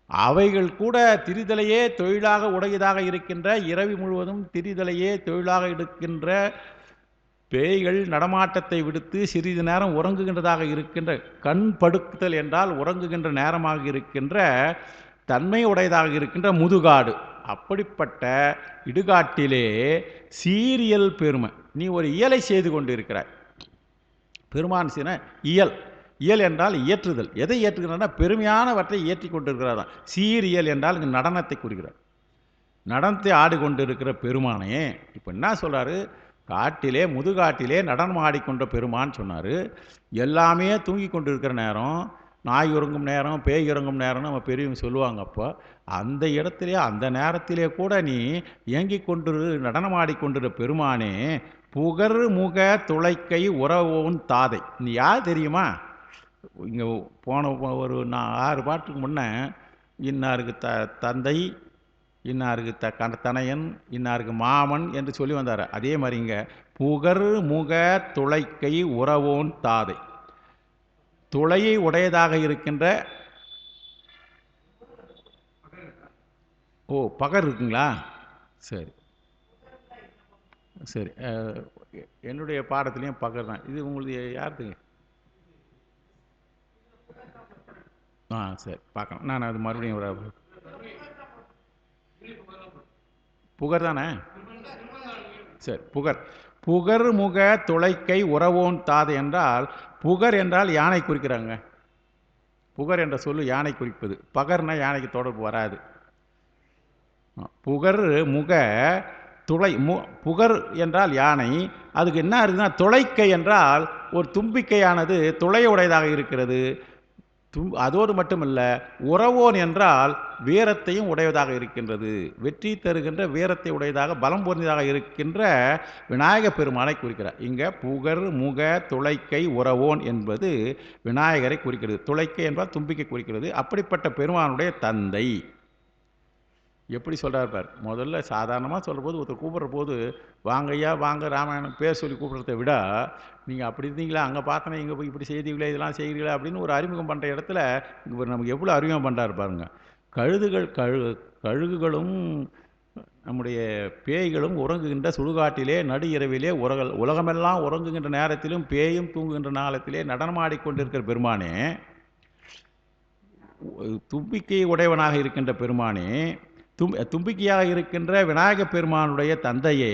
அவைகள் கூட திரிதலையே தொழிலாக உடையதாக இருக்கின்ற, இரவி முழுவதும் திரிதலையே தொழிலாக எடுக்கின்ற பேய்கள் நடமாட்டத்தை விடுத்து சிறிது நேரம் உறங்குகின்றதாக இருக்கின்ற, கண் படுக்குதல் என்றால் உறங்குகின்ற நேரமாக இருக்கின்ற தன்மை உடையதாக இருக்கின்ற முதுகாடு. அப்படிப்பட்ட இடுகாட்டிலே சீரியல் பெருமை. நீ ஒரு இயலை செய்து கொண்டு இருக்கிறாய். பெருமான் சின இயல் என்றால் இயற்றுதல். எதை இயற்றுகிறார்னா பெருமையானவற்றை இயற்றி கொண்டிருக்கிறார். சீரியல் என்றால் இங்கே நடனத்தை கூறுகிறார். நடனத்தை ஆடிக்கொண்டிருக்கிற பெருமானே இப்போ என்ன சொல்கிறாரு? முதுகாட்டிலே நடனம் ஆடிக்கொண்ட பெருமான் சொன்னார். எல்லாமே தூங்கி கொண்டிருக்கிற நேரம் நாய் உறங்கும் நேரம், பேய் இறங்கும் நேரம்னு நம்ம பெரியவங்க சொல்லுவாங்க. அப்போ அந்த இடத்திலே அந்த நேரத்திலே கூட நீ இயங்கிக் கொண்டிரு நடனமாடிக்கொண்டிரு பெருமானே, புகர் முக துளைக்கை உறவோன் தாதை. நீ யார் தெரியுமா? இங்கே போன ஒரு 6 பாட்டுக்கு முன்னே இன்னாருக்கு தந்தை, இன்னாருக்கு தனையன், இன்னாருக்கு மாமன் என்று சொல்லி வந்தார். அதே மாதிரி இங்கே புகர் முக துளைக்கை உறவோன் தாதை. துளையை உடையதாக இருக்கின்ற பகர் இருக்குங்களா? சரி சரி. என்னுடைய பாடத்துலேயும் பகர் தான். இது உங்களுக்கு யாருக்குங்க? சரி பார்க்கலாம். நான் அது மறுபடியும் ஒரு புகர் தானே? சரி. புகர் முக துளைக்கை உறவோன் தாதை என்றால், புகர் என்றால் யானை குறிக்கிறாங்க. புகர் என்ற சொல்லு யானை குறிப்பது. பகர்னா யானைக்கு தொடர்பு வராது. புகர் முக துளை புகர் என்றால் யானை. அதுக்கு என்ன இருக்குன்னா, துளைக்கை என்றால் ஒரு தும்பிக்கையானது துளையுடையதாக இருக்கிறது. அதோடு மட்டுமல்ல, உறவோன் என்றால் வீரத்தையும் உடையதாக இருக்கின்றது. வெற்றி தருகின்ற வீரத்தை உடையதாக பலம் பொருந்ததாக இருக்கின்ற விநாயக பெருமானை குறிக்கிறார். இங்கே புகர் முக துளைக்கை உறவோன் என்பது விநாயகரை குறிக்கிறது. துளைக்கை என்பால் தும்பிக்கை குறிக்கிறது. அப்படிப்பட்ட பெருமானுடைய தந்தை எப்படி சொல்கிறார் பார். முதல்ல சாதாரணமாக சொல்கிற போது, ஒருத்தர் கூப்பிட்ற போது வாங்கய்யா வாங்க ராமாயணம் பேர் சொல்லி கூப்பிட்றத விட, நீங்கள் அப்படி இருந்தீங்களா, அங்கே பார்த்தனா இங்கே போய் இப்படி செய்தீங்களா, இதெல்லாம் செய்கிறீங்களா அப்படின்னு ஒரு அறிமுகம் பண்ணுற இடத்துல இவர் நமக்கு எவ்வளோ அறிமுகம் பண்ணுறாரு பாருங்க. கழுகுகளும் நம்முடைய பேய்களும் உறங்குகின்ற சுடுகாட்டிலே நடு இரவிலே உலகமெல்லாம் உறங்குகின்ற நேரத்திலும் பேயும் தூங்குகின்ற நாளத்திலே நடனமாடிக்கொண்டிருக்கிற பெருமானே, தும்பிக்கை உடையவனாக இருக்கின்ற பெருமானே, தும்பிக்கையாக இருக்கின்ற விநாயக பெருமானுடைய தந்தையே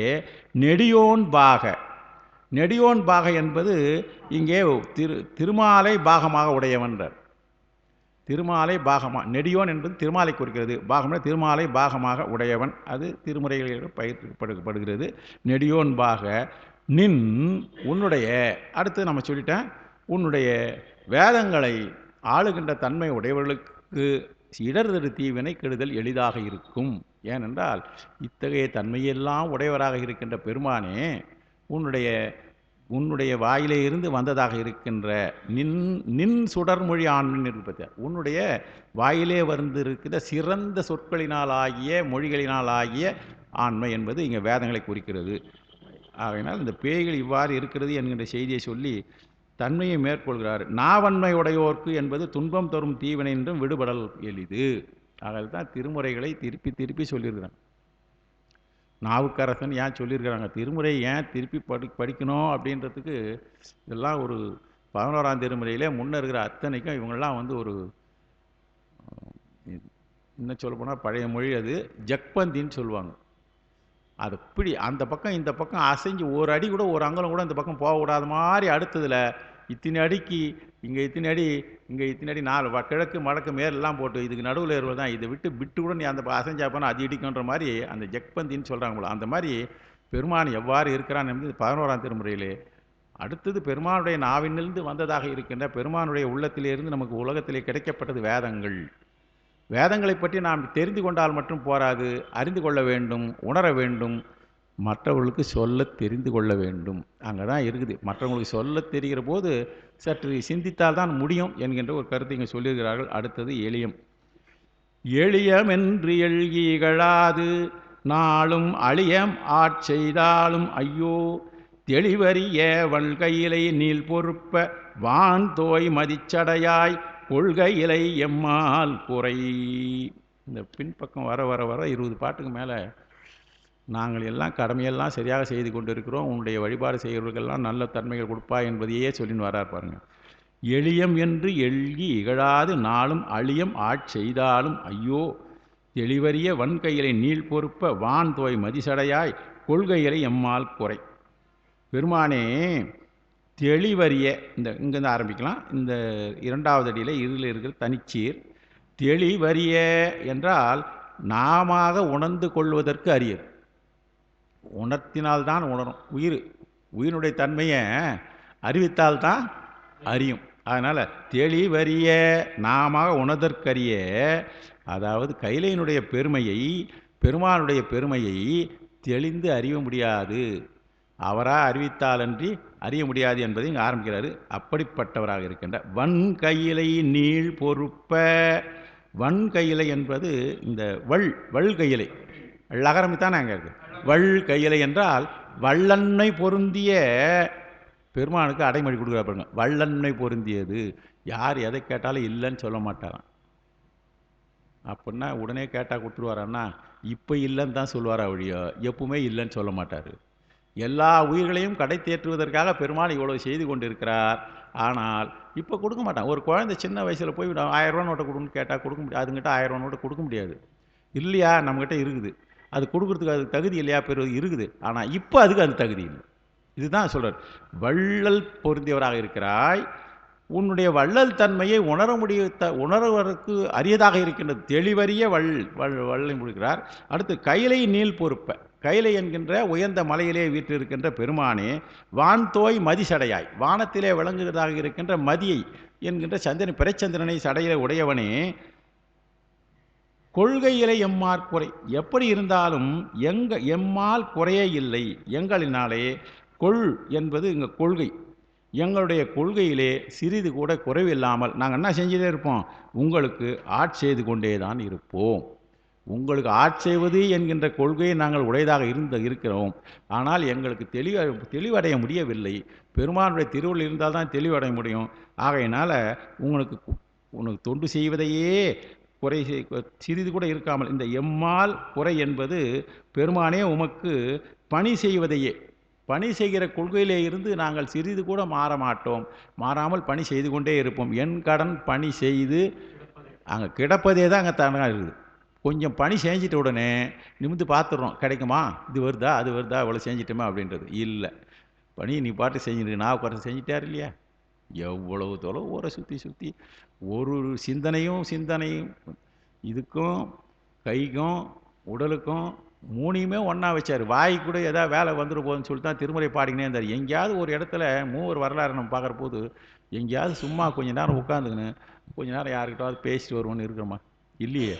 நெடியோன் பாக. நெடியோன் பாக என்பது இங்கே திருமாலை பாகமாக உடையவன்றார். திருமாலை பாகமாக, நெடியோன் என்பது திருமாலை குறிக்கிறது. பாகம்னா திருமாலை பாகமாக உடையவன். அது திருமுறைகளில் பயிற்சிப்படுகிறது. நெடியோன் பாக நின் உன்னுடைய, அடுத்து நம்ம சொல்லிட்டேன், உன்னுடைய வேதங்களை ஆளுகின்ற தன்மை உடையவர்களுக்கு இடர்தரு தீவினை கெடுதல் எளிதாக இருக்கும். ஏனென்றால் இத்தகைய தன்மையெல்லாம் உடையவராக இருக்கின்ற பெருமானே, உன்னுடைய வாயிலே இருந்து வந்ததாக இருக்கின்ற நின் சுடர்மொழி ஆண்மின் இருப்பது, உன்னுடைய வாயிலே வந்திருக்கிற சிறந்த சொற்களினால் ஆகிய மொழிகளினால் ஆகிய ஆண்மை என்பது இங்கே வேதங்களை குறிக்கிறது. ஆகையினால் இந்த பேய்கள் இவ்வாறு இருக்கிறது என்கின்ற செய்தியை சொல்லி தன்மையை மேற்கொள்கிறார். நாவன்மையுடையோர்க்கு என்பது துன்பம் தரும் தீவினை என்றும் விடுபடல் எளிது. ஆகவே தான் திருமுறைகளை திருப்பி திருப்பி சொல்லியிருக்கிறாங்க. நாவுக்கரசன் ஏன் சொல்லியிருக்கிறாங்க, திருமுறை ஏன் திருப்பி படிக்கணும் அப்படின்றதுக்கு இதெல்லாம் ஒரு 11ஆம் திருமுறையிலே முன்ன இருக்கிற அத்தனைக்கும் இவங்கெல்லாம் ஒரு என்ன சொல்ல போனால் பழைய மொழி அது ஜக்பந்தின்னு சொல்லுவாங்க. அது இப்படி அந்த பக்கம் இந்த பக்கம் அசைஞ்சு ஒரு அடி கூட ஒரு அங்கலம் கூட இந்த பக்கம் போகக்கூடாத மாதிரி அடுத்ததில் இத்தனை அடிக்கு இங்கே இத்தனை அடி இங்கே இத்தனை அடி 4 கிழக்கு வடக்கு மேலெல்லாம் போட்டு இதுக்கு நடுவில் இருவது தான். இதை விட்டு கூட நீ அந்த அசைஞ்சா போனால் அது இடிக்குன்ற மாதிரி அந்த ஜக்பந்தின்னு சொல்கிறாங்களோ அந்த மாதிரி பெருமான் எவ்வாறு இருக்கிறான் என்பது 11ஆம் திருமுறையிலே. அடுத்தது பெருமானுடைய நாவினிலிருந்து வந்ததாக இருக்கின்ற பெருமானுடைய உள்ளத்திலிருந்து நமக்கு உலகத்திலே கிடைக்கப்பட்டது வேதங்கள். வேதங்களை பற்றி நாம் தெரிந்து கொண்டால் மட்டும் போராது, அறிந்து கொள்ள வேண்டும், உணர வேண்டும், மற்றவர்களுக்கு சொல்ல தெரிந்து கொள்ள வேண்டும். அங்கே தான் இருக்குது. மற்றவங்களுக்கு சொல்ல தெரிகிற போது சற்று சிந்தித்தால் தான் முடியும் என்கின்ற ஒரு கருத்தை இங்கே சொல்லியிருக்கிறார்கள். அடுத்தது எளியம். எளியம் என்று எழுகிகழாது நாளும் அழியம் ஆட்செய்தாலும் ஐயோ தெளிவறிய வல்கையிலை நீள் பொறுப்ப வான் தோய் மதிச்சடையாய் கொள்கையிலை எம்மால் குறை. இந்த பின்பக்கம் வர வர வர 20 பாட்டுக்கு மேலே நாங்கள் எல்லாம் கடமையெல்லாம் சரியாக செய்து கொண்டு இருக்கிறோம், உன்னுடைய வழிபாடு செய்கிறவர்களுக்கெல்லாம் நல்ல தன்மைகள் கொடுப்பா என்பதையே சொல்லின்னு வரார் பாருங்க. எளியம் என்று எள்கி இகழாது நாளும் அழியம் ஆட்செய்தாலும் ஐயோ தெளிவறிய வன்கையிலை நீள் பொறுப்ப வான் தோய் மதிசடையாய் கொள்கையிலை எம்மால் குறை. பெருமானே தெளிவறிய, இந்த இங்கேருந்து ஆரம்பிக்கலாம். இந்த 2வது அடியில் இதில் இருக்கிற தனிச்சீர். தெளிவறிய என்றால் நாம உணர்ந்து கொள்வதற்கு அரியது. உணர்த்தினால்தான் உணரும். உயிரினுடைய தன்மையை அறிவித்தால்தான் அறியும். அதனால் தெளிவறிய நாம உணர்தற்கரிய, அதாவது கைலையினுடைய பெருமையை, பெருமானுடைய பெருமையை தெளிந்து அறிய முடியாது, அவராக அறிவித்தாலன்றி அறிய முடியாது என்பதை இங்கே ஆரம்பிக்கிறாரு. அப்படிப்பட்டவராக இருக்கின்ற வன்கையிலை நீள் பொறுப்ப. வன்கையிலை என்பது இந்த வள்கையிலை லகரமித்தான் அங்கே இருக்கு. வள்கையிலை என்றால் வள்ளன்மை பொருந்திய பெருமானுக்கு அடைமொழி கொடுக்குறா பாருங்க. வள்ளன்மை பொருந்தியது. யார் எதை கேட்டாலும் இல்லைன்னு சொல்ல மாட்டாராம். அப்படின்னா உடனே கேட்டால் கொடுத்துருவாரான்னா இப்போ இல்லைன்னு தான் சொல்லுவாரா ஒழியோ எப்பவுமே இல்லைன்னு சொல்ல மாட்டார். எல்லா உயிர்களையும் கடை தேற்றுவதற்காக பெருமாள் இவ்வளவு செய்து கொண்டு இருக்கிறார். ஆனால் இப்போ கொடுக்க மாட்டான். ஒரு குழந்தை சின்ன வயசில் போய் 1000 ரூபா நோட்டை கொடுன்னு கேட்டால் கொடுக்க முடியாது. அதுங்கிட்ட 1000 ரூபா நோட்டை கொடுக்க முடியாது. இல்லையா, நம்மகிட்ட இருக்குது. அது கொடுக்குறதுக்கு அது தகுதி இல்லையா, பெறுவது இருக்குது. ஆனால் இப்போ அதுக்கு அது தகுதி இல்லை. இதுதான் சொல்கிறார். வள்ளல் பொருந்தியவராக இருக்கிறாய், உன்னுடைய வள்ளல் தன்மையை உணர்வதற்கு அரியதாக இருக்கின்றது. தெளிவறிய வள்ளலை முடிக்கிறார். அடுத்து கைலை நீள் பொறுப்ப. கைலை என்கின்ற உயர்ந்த மலையிலே வீற்றிருக்கின்ற பெருமானே, வான்தோய் மதி சடையாய், வானத்திலே விளங்குகிறதாக இருக்கின்ற மதியை என்கின்ற சந்திரன் பிறைச்சந்திரனை சடையில உடையவனே, கொள்கையிலே எம்மாற் குறை. எப்படி இருந்தாலும் எம்மால் குறையே இல்லை. எங்களினாலே கொள் என்பது இங்கே கொள்கை. எங்களுடைய கொள்கையிலே சிறிது கூட குறைவில்லாமல் நாங்கள் என்ன செஞ்சுட்டே இருப்போம், உங்களுக்கு ஆட்செய்து கொண்டே தான் இருப்போம். உங்களுக்கு ஆட்செய்வது என்கின்ற கொள்கையை நாங்கள் உடையதாக இருக்கிறோம். ஆனால் எங்களுக்கு தெளிவடைய முடியவில்லை. பெருமானுடைய திருவள்ளுவர் இருந்தால் தான் தெளிவடைய முடியும். ஆகையினால் உனக்கு தொண்டு செய்வதையே குறை சிறிது கூட இருக்காமல், இந்த எம்மால் குறை என்பது பெருமானே உமக்கு பணி செய்வதையே, பணி செய்கிற கொள்கையிலே இருந்து நாங்கள் சிறிது கூட மாற மாட்டோம். மாறாமல் பணி செய்து கொண்டே இருப்போம். என் கடன் பணி செய்து அங்கே கிடப்பதே தான் அங்கே தனமாக இருக்குது. கொஞ்சம் பணி செஞ்சிட்ட உடனே நிமிந்து பார்த்துடுறோம், கிடைக்குமா, இது வருதா அது வருதா, இவ்வளோ செஞ்சிட்டோமா அப்படின்றது இல்லை. பணி நீ பாட்டு செஞ்சுட்டு நான் குறைச்சி செஞ்சிட்டார் இல்லையா. எவ்வளவு தொலைவு ஊரை சுற்றி ஒரு சிந்தனையும் இதுக்கும் கைக்கும் உடலுக்கும் மூணையுமே ஒன்றா வச்சார். வாய் கூட ஏதாவது வேலை வந்துட போகுதுன்னு சொல்லிட்டு தான் திருமுறை பாடிக்கினே இருந்தார். எங்கேயாவது ஒரு இடத்துல மூவர் வரலாறு நம்ம பார்க்குற போது எங்கேயாவது சும்மா கொஞ்சம் நேரம் உட்காந்துக்கின்னு கொஞ்ச நேரம் யாருக்கிட்டாவது பேசிட்டு வருவோன்னு இருக்கிறோமா, இல்லையே.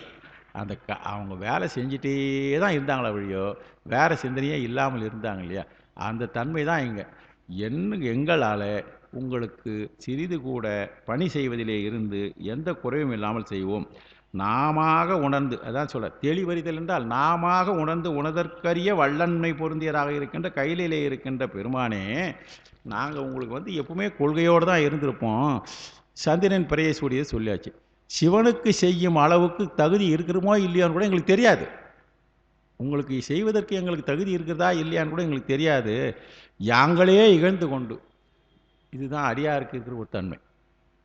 அந்த அவங்க வேலை செஞ்சிட்டே தான் இருந்தாங்களா வழியோ வேறு சிந்தனையே இல்லாமல் இருந்தாங்க இல்லையா. அந்த தன்மை தான் இங்கே எங்களால் உங்களுக்கு சிறிது கூட பணி செய்வதிலே இருந்து எந்த குறைவும் இல்லாமல் செய்வோம். நாமாக உணர்ந்து, அதான் சொல்ல தெளிவறிதல் என்றால் நாமாக உணர்ந்து உணர்தற்கரிய வள்ளன்மை பொருந்தியராக இருக்கின்ற கையிலே இருக்கின்ற பெருமானே, நாங்கள் உங்களுக்கு எப்பவுமே கொள்கையோடு தான் இருந்திருப்போம். சந்திரன் பிறையை சூடியது சொல்லியாச்சு. சிவனுக்கு செய்யும் அளவுக்கு தகுதி இருக்கிறோமோ இல்லையான்னு கூட எங்களுக்கு தெரியாது. உங்களுக்கு செய்வதற்கு எங்களுக்கு தகுதி இருக்கிறதா இல்லையான்னு கூட எங்களுக்கு தெரியாது. யாங்களே இகழ்ந்து கொண்டு, இதுதான் அடியாருக்கு இருக்கிற ஒரு தன்மை.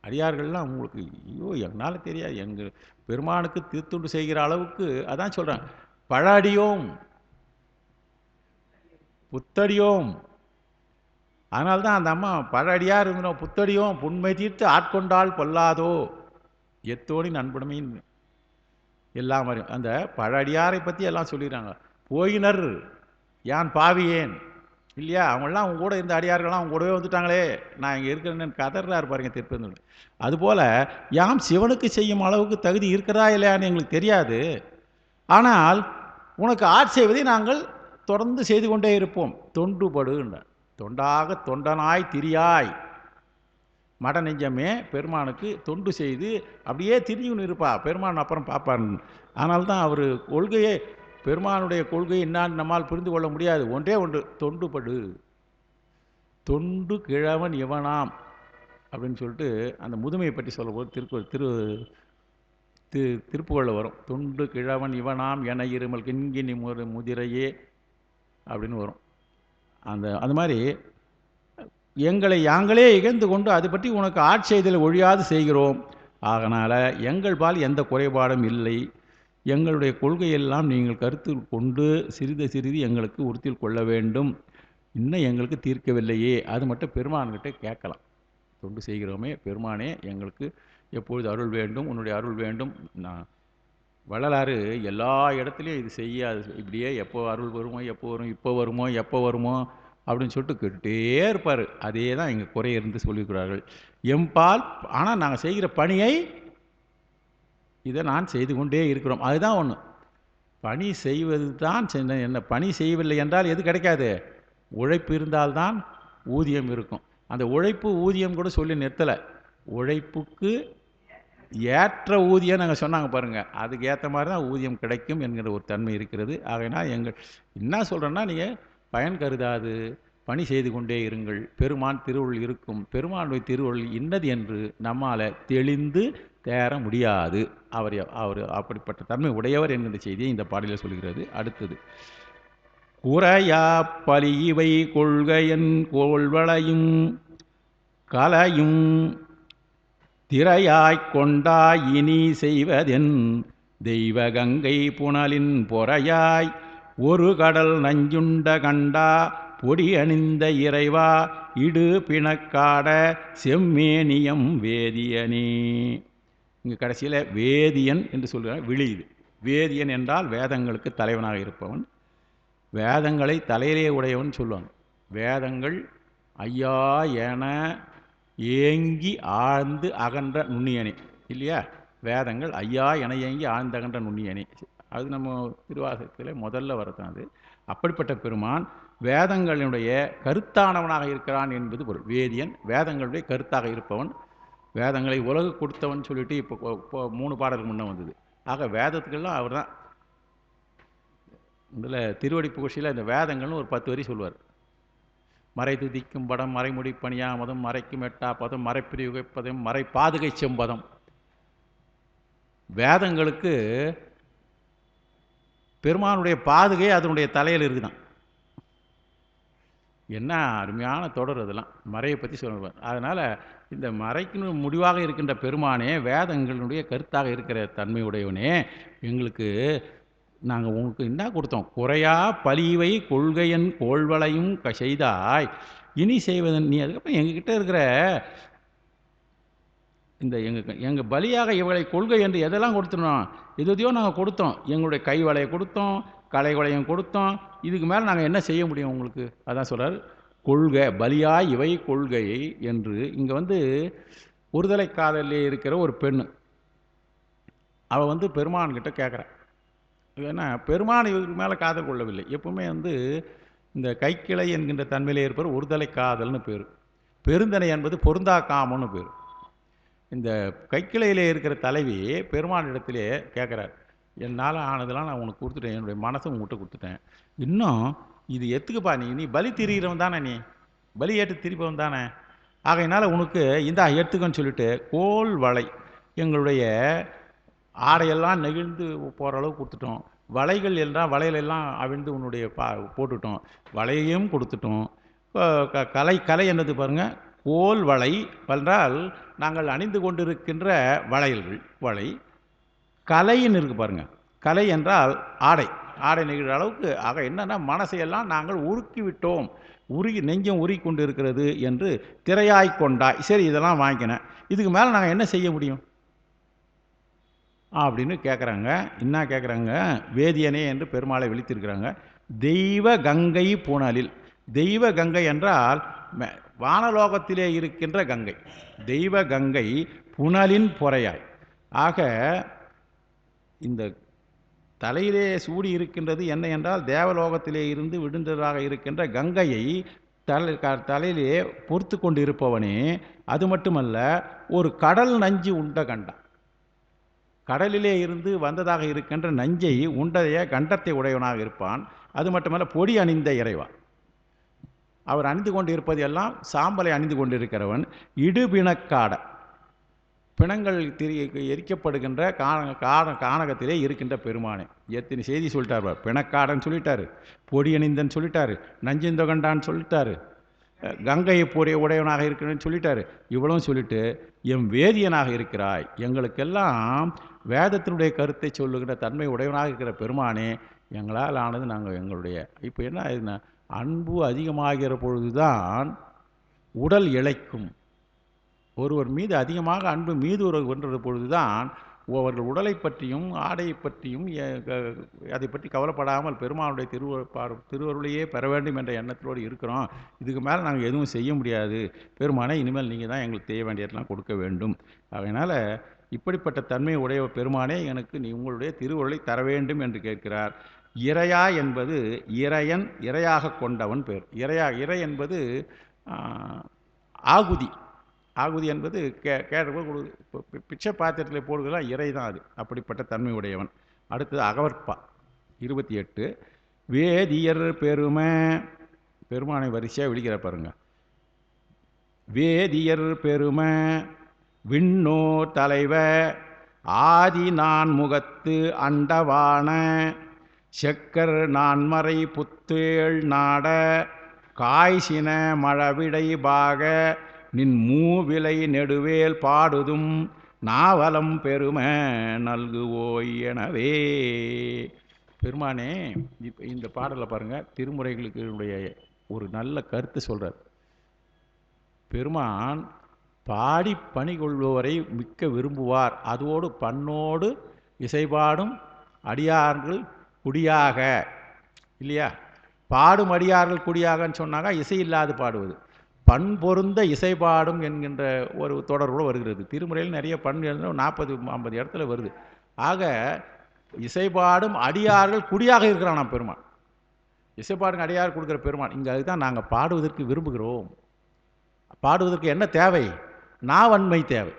அடியார்கள்லாம் உங்களுக்கு ஐயோ என்னால் தெரியாது, எங்கள் பெருமானுக்கு திருத்துண்டு செய்கிற அளவுக்கு, அதான் சொல்கிறேன், பழடியோம் புத்தடியோம். அதனால்தான் அந்த அம்மா பழடியாக இருந்தோம், புத்தடியோம் புண்மை தீர்த்து ஆட்கொண்டால் பொல்லாதோ எத்தோடி நண்புடமையின் எல்லாம் வரும். அந்த பழடியாரை பற்றி எல்லாம் சொல்லிடுறாங்க. போயினர் யான் பாவியேன் இல்லையா, அவங்களாம் அவங்க கூட இருந்த அடியார்கள்லாம் அவங்க கூடவே வந்துட்டாங்களே, நான் இங்கே இருக்கிறேன்னு கதறாரு பாருங்க திருப்பதி. அதுபோல் யாம் சிவனுக்கு செய்யும் அளவுக்கு தகுதி இருக்கிறதா இல்லையான்னு எங்களுக்கு தெரியாது. ஆனால் உனக்கு ஆட்செய்வதை நாங்கள் தொடர்ந்து செய்து கொண்டே இருப்போம். தொண்டுபடுன்ற தொண்டாக தொண்டனாய் திரியாய், மட நெஞ்சமே பெருமானுக்கு தொண்டு செய்து அப்படியே திரிஞ்சுன்னு இருப்பா, பெருமான் அப்புறம் பார்ப்பார். ஆனால்தான் அவர் கொள்கையே, பெருமானுடைய கொள்கை என்னான்னு நம்மால் புரிந்து கொள்ள முடியாது. ஒன்றே ஒன்று, தொண்டுபடு. தொண்டு கிழவன் இவனாம் அப்படின்னு சொல்லிட்டு அந்த முதுமையை பற்றி சொல்லும்போது திருப்புகழில் வரும். தொண்டு கிழவன் இவனாம் என இருமல் கிண்கினி முதிரையே அப்படின்னு வரும். அந்த மாதிரி எங்களை யாங்களே இகழ்ந்து கொண்டு அது பற்றி உனக்கு ஆட்செய்தல் ஒழியாது செய்கிறோம். அதனால் எங்கள் பால் எந்த குறைபாடும் இல்லை. எங்களுடைய கொள்கையெல்லாம் நீங்கள் கருத்தில் கொண்டு சிறிது எங்களுக்கு உறுத்தில் கொள்ள வேண்டும். இன்னும் எங்களுக்கு தீர்க்கவில்லையே, அது மட்டும் பெருமான்கிட்ட கேட்கலாம். தொண்டு செய்கிறோமே பெருமானே, எங்களுக்கு எப்பொழுது அருள் வேண்டும், உன்னுடைய அருள் வேண்டும். நான் வள்ளலாறு எல்லா இடத்துலையும் இது செய்ய, இப்படியே எப்போ அருள் வருமோ, எப்போ வரும், இப்போ வருமோ, எப்போ வருமோ அப்படின்னு சொல்லிட்டு கேட்டுட்டே இருப்பார். அதே தான் எங்கள் குறை இருந்து சொல்லியிருக்கிறார்கள். எம்பால் ஆனால் நாங்கள் செய்கிற பணியை இதை நான் செய்து கொண்டே இருக்கிறோம். அதுதான் ஒன்று. பணி செய்வது தான் என்ன, பணி செய்யவில்லை என்றால் எது கிடைக்காது? உழைப்பு இருந்தால்தான் ஊதியம் இருக்கும். அந்த உழைப்பு ஊதியம் கூட சொல்லி நிறுத்தலை. உழைப்புக்கு ஏற்ற ஊதியம் நாங்கள் சொன்னாங்க பாருங்கள், அதுக்கு ஏற்ற மாதிரி தான் ஊதியம் கிடைக்கும் என்கிற ஒரு தன்மை இருக்கிறது. ஆகையினால் எங்கள் என்ன சொல்கிறேன்னா, நீங்கள் பயன் கருதாது பணி செய்து கொண்டே இருங்கள். பெருமான் திருவருள் இருக்கும். பெருமானுடைய திருவருள் இன்னது என்று நம்மால் தெளிந்து தேர முடியாது. அவர் அப்படிப்பட்ட தன்மை உடையவர் என்கின்ற செய்தியை இந்த பாடலில் சொல்கிறது. அடுத்தது, குறையா பலி இவை கொள்கையன் கோள்வளையும் கலையும் திரையாய்க் கொண்டாய் இனி செய்வதென் தெய்வ கங்கை புனலின் பொறையாய் ஒரு கடல் நஞ்சுண்ட கண்டா பொடி அணிந்த இறைவா இடு பிணக்காட செம்மேனியம் வேதியனே. இங்கு கடைசியில் வேதியன் என்று சொல்கிறார். விழியுது. வேதியன் என்றால் வேதங்களுக்கு தலைவனாக இருப்பவன், வேதங்களை தலையிலே உடையவன் சொல்லுவாங்க. வேதங்கள் ஐயா என ஏங்கி ஆழ்ந்து அகன்ற நுண்ணியனே இல்லையா? வேதங்கள் ஐயா என ஏங்கி ஆழ்ந்து அகன்ற நுண்ணியனே, அது நம்ம திருவாசகத்தில் முதல்ல வரதான். அது அப்படிப்பட்ட பெருமான் வேதங்களினுடைய கருத்தானவனாக இருக்கிறான் என்பது பொருள். வேதியன் வேதங்களுடைய கருத்தாக இருப்பவன், வேதங்களை உலகு கொடுத்தவன் சொல்லிட்டு இப்போ 3 பாடலுக்கு முன்னே வந்தது. ஆக வேதத்துக்கெல்லாம் அவர் தான். இதில் திருவடி புகழ்ச்சியில் இந்த வேதங்கள்னு ஒரு 10 வரி சொல்லுவார். மறை துதிக்கும் படம், மறைமுடி பணியாமதும், மறைக்கும் எட்டா பதம், மறைப்பிரிவுகைப்பதும், மறை பாதுகை செம்பதம். வேதங்களுக்கு பெருமானுடைய பாதுகை அதனுடைய தலையில் இருக்குதான். என்ன அருமையான தொடர் அதெல்லாம். மறையை பற்றி சொல்லுவார். அதனால் இந்த மறைக்கு முடிவாக இருக்கின்ற பெருமானே, வேதங்களுடைய கருத்தாக இருக்கிற தன்மையுடையவனே, எங்களுக்கு நாங்கள் உங்களுக்கு என்ன கொடுத்தோம்? குறையா பலிவை கொள்கையன் கோள்வளையும் செய்தாய் இனி செய்வதன் நீ. அதுக்கப்புறம் எங்ககிட்ட இருக்கிற இந்த எங்கள் பலியாக இவளை கொள்கை என்று எதெல்லாம் கொடுத்துனோம்? எதையோ நாங்கள் கொடுத்தோம். எங்களுடைய கை வளையை கொடுத்தோம், கலை வளையம் கொடுத்தோம். இதுக்கு மேலே நாங்கள் என்ன செய்ய முடியும் உங்களுக்கு? அதான் சொல்கிறார், கொள்கை பலியாய் இவை கொள்கை என்று. இங்கே ஒருதலை காதலிலே இருக்கிற ஒரு பெண்ணு, அவள் பெருமான்கிட்ட கேட்குறான். ஏன்னா பெருமான் இவருக்கு மேலே காதல் கொள்ளவில்லை. எப்பவுமே இந்த கைக்கிளை என்கின்ற தன்மையிலே இருப்பவர் ஒருதலை காதல்னு பேர். பெருந்தனை என்பது பொருந்தா காமன்னு பேர். இந்த கைக்கிளையிலே இருக்கிற தலைவி பெருமானிடத்திலே கேட்குறார், என்னால் ஆனதெல்லாம் நான் உனக்கு கொடுத்துட்டேன், என்னுடைய மனசை உங்கள்கிட்ட கொடுத்துட்டேன், இன்னும் இது எத்துக்குப்பா? நீ பலி திரிகிறவன் தானே, நீ பலி ஏற்று திரிப்பவன் தானே, ஆகையினால உனக்கு இந்த எடுத்துக்கன்னு சொல்லிட்டு கோல் வளை எங்களுடைய ஆடையெல்லாம் நெகிழ்ந்து போகிற அளவு கொடுத்துட்டோம். வளைகள் எல்லாம் வளையலெல்லாம் அவிழ்ந்து உன்னுடைய போட்டுட்டோம். வளையையும் கொடுத்துட்டோம். கலை என்னது பாருங்கள், கோல் வளை என்றால் நாங்கள் அணிந்து கொண்டிருக்கின்ற வளையல்கள் வளை. கலைன்னு இருக்குது பாருங்கள். கலை என்றால் ஆடை நெகிழ்கிற அளவுக்கு. ஆக என்னென்னா மனசையெல்லாம் நாங்கள் உருக்கி விட்டோம், நெஞ்சம் உருகி கொண்டு இருக்கிறது என்று திரையாய் கொண்டாய். சரி, இதெல்லாம் வாங்கிக்கினேன், இதுக்கு மேலே நாங்கள் என்ன செய்ய முடியும் அப்படின்னு கேட்குறாங்க. என்ன கேட்குறாங்க? வேதியனே என்று பெருமாளை விழித்திருக்கிறாங்க. தெய்வ கங்கை புனலில். தெய்வ கங்கை என்றால் வானலோகத்திலே இருக்கின்ற கங்கை. தெய்வ கங்கை புனலின் பொறையாய். ஆக இந்த தலையிலே சூடி இருக்கின்றது என்ன என்றால், தேவலோகத்திலே இருந்து விடுந்ததாக இருக்கின்ற கங்கையை தலையிலே பொறுத்து கொண்டு இருப்பவனே. அது மட்டுமல்ல, ஒரு கடல் நஞ்சு உண்ட கண்டா, கடலிலே இருந்து வந்ததாக இருக்கின்ற நஞ்சை உண்டைய கண்டத்தை உடையவனாக இருப்பான். அது மட்டுமல்ல, பொடி அணிந்த இறைவா, அவர் அணிந்து கொண்டு இருப்பது எல்லாம் சாம்பலை அணிந்து கொண்டிருக்கிறவன். இடுபிணக்காட, பிணங்கள் எரிக்கப்படுகின்ற கானகத்திலே இருக்கின்ற பெருமானே. எத்தனை செய்தி சொல்லிட்டார். பிணக்காடன்னு சொல்லிட்டாரு, பொடி அணிந்தன்னு சொல்லிட்டாரு, நஞ்சிந்த கண்டான்னு சொல்லிட்டாரு, கங்கையை பொறிய உடையவனாக இருக்கிறேன்னு சொல்லிட்டாரு. இவ்வளவும் சொல்லிட்டு எம் வேதியனாக இருக்கிறாய், எங்களுக்கெல்லாம் வேதத்தினுடைய கருத்தை சொல்லுகிற தன்மை உடையவனாக இருக்கிற பெருமானே, எங்களால் ஆனது நாங்கள் எங்களுடைய. இப்போ என்ன, அன்பு அதிகமாகிற பொழுதுதான் உடல் இழைக்கும். ஒருவர் மீது அதிகமாக அன்பு மீது ஒன்றது பொழுதுதான் அவர்கள் உடலை பற்றியும் ஆடையை பற்றியும் அதை பற்றி கவலைப்படாமல் பெருமானுடைய திருவருளையே பெற வேண்டும் என்ற எண்ணத்தோடு இருக்கிறோம். இதுக்கு மேலே நாங்கள் எதுவும் செய்ய முடியாது. பெருமானை இனிமேல் நீங்கள் தான் எங்களுக்கு செய்ய வேண்டியதெல்லாம் கொடுக்க வேண்டும். அதனால் இப்படிப்பட்ட தன்மை உடைய பெருமானே எனக்கு நீ உங்களுடைய திருவருளை தர வேண்டும் என்று கேட்கிறார். இறையா என்பது இறையன், இறையாக கொண்டவன் பேர். இறை என்பது ஆகுதி. ஆகுதி என்பது பிச்சை பாத்திரத்தில் போடுகிறதா இறை தான் அது. அப்படிப்பட்ட தன்மை உடையவன். அடுத்தது அகவற்பா 28. வேதியர் பெருமை. பெருமானை வரிசையாக விழிக்கிற பாருங்க. வேதியர் பெருமை விண்ணோ தலைவ ஆதி நான் முகத்து அண்டவான செக்கர் நான்மறை புத்தேள் நாட காய்சின மழவிடை பாக நின் மூவிலை நெடுவேல் பாடுதும் நாவலம் பெருமை நல்குவோய் எனவே. பெருமானே, இப்போ இந்த பாடலை பாருங்கள். திருமுறைகளுடைய ஒரு நல்ல கருத்து சொல்கிறார். பெருமான் பாடி பணி கொள்பவரை மிக்க விரும்புவார். அதோடு பண்ணோடு இசைபாடும் அடியார்கள் குடியாக, இல்லையா? பாடும் அடியார்கள் குடியாகன்னு சொன்னாங்க. இசை இல்லாது பாடுவது. பண் பொருந்த இசை பாடும் என்கின்ற ஒரு தொடர்பு வருகிறது. திருமுறையில் நிறைய பண் 40-50 இடத்துல வருது. ஆக இசைபாடும் அடியார்கள் குடியாக இருக்கிறான் நான் பெருமான். இசைப்பாடுங்க அடியார் கொடுக்குற பெருமான். இங்கே அதுதான் நாங்கள் பாடுவதற்கு விரும்புகிறோம். பாடுவதற்கு என்ன தேவை? நாவன்மை தேவை.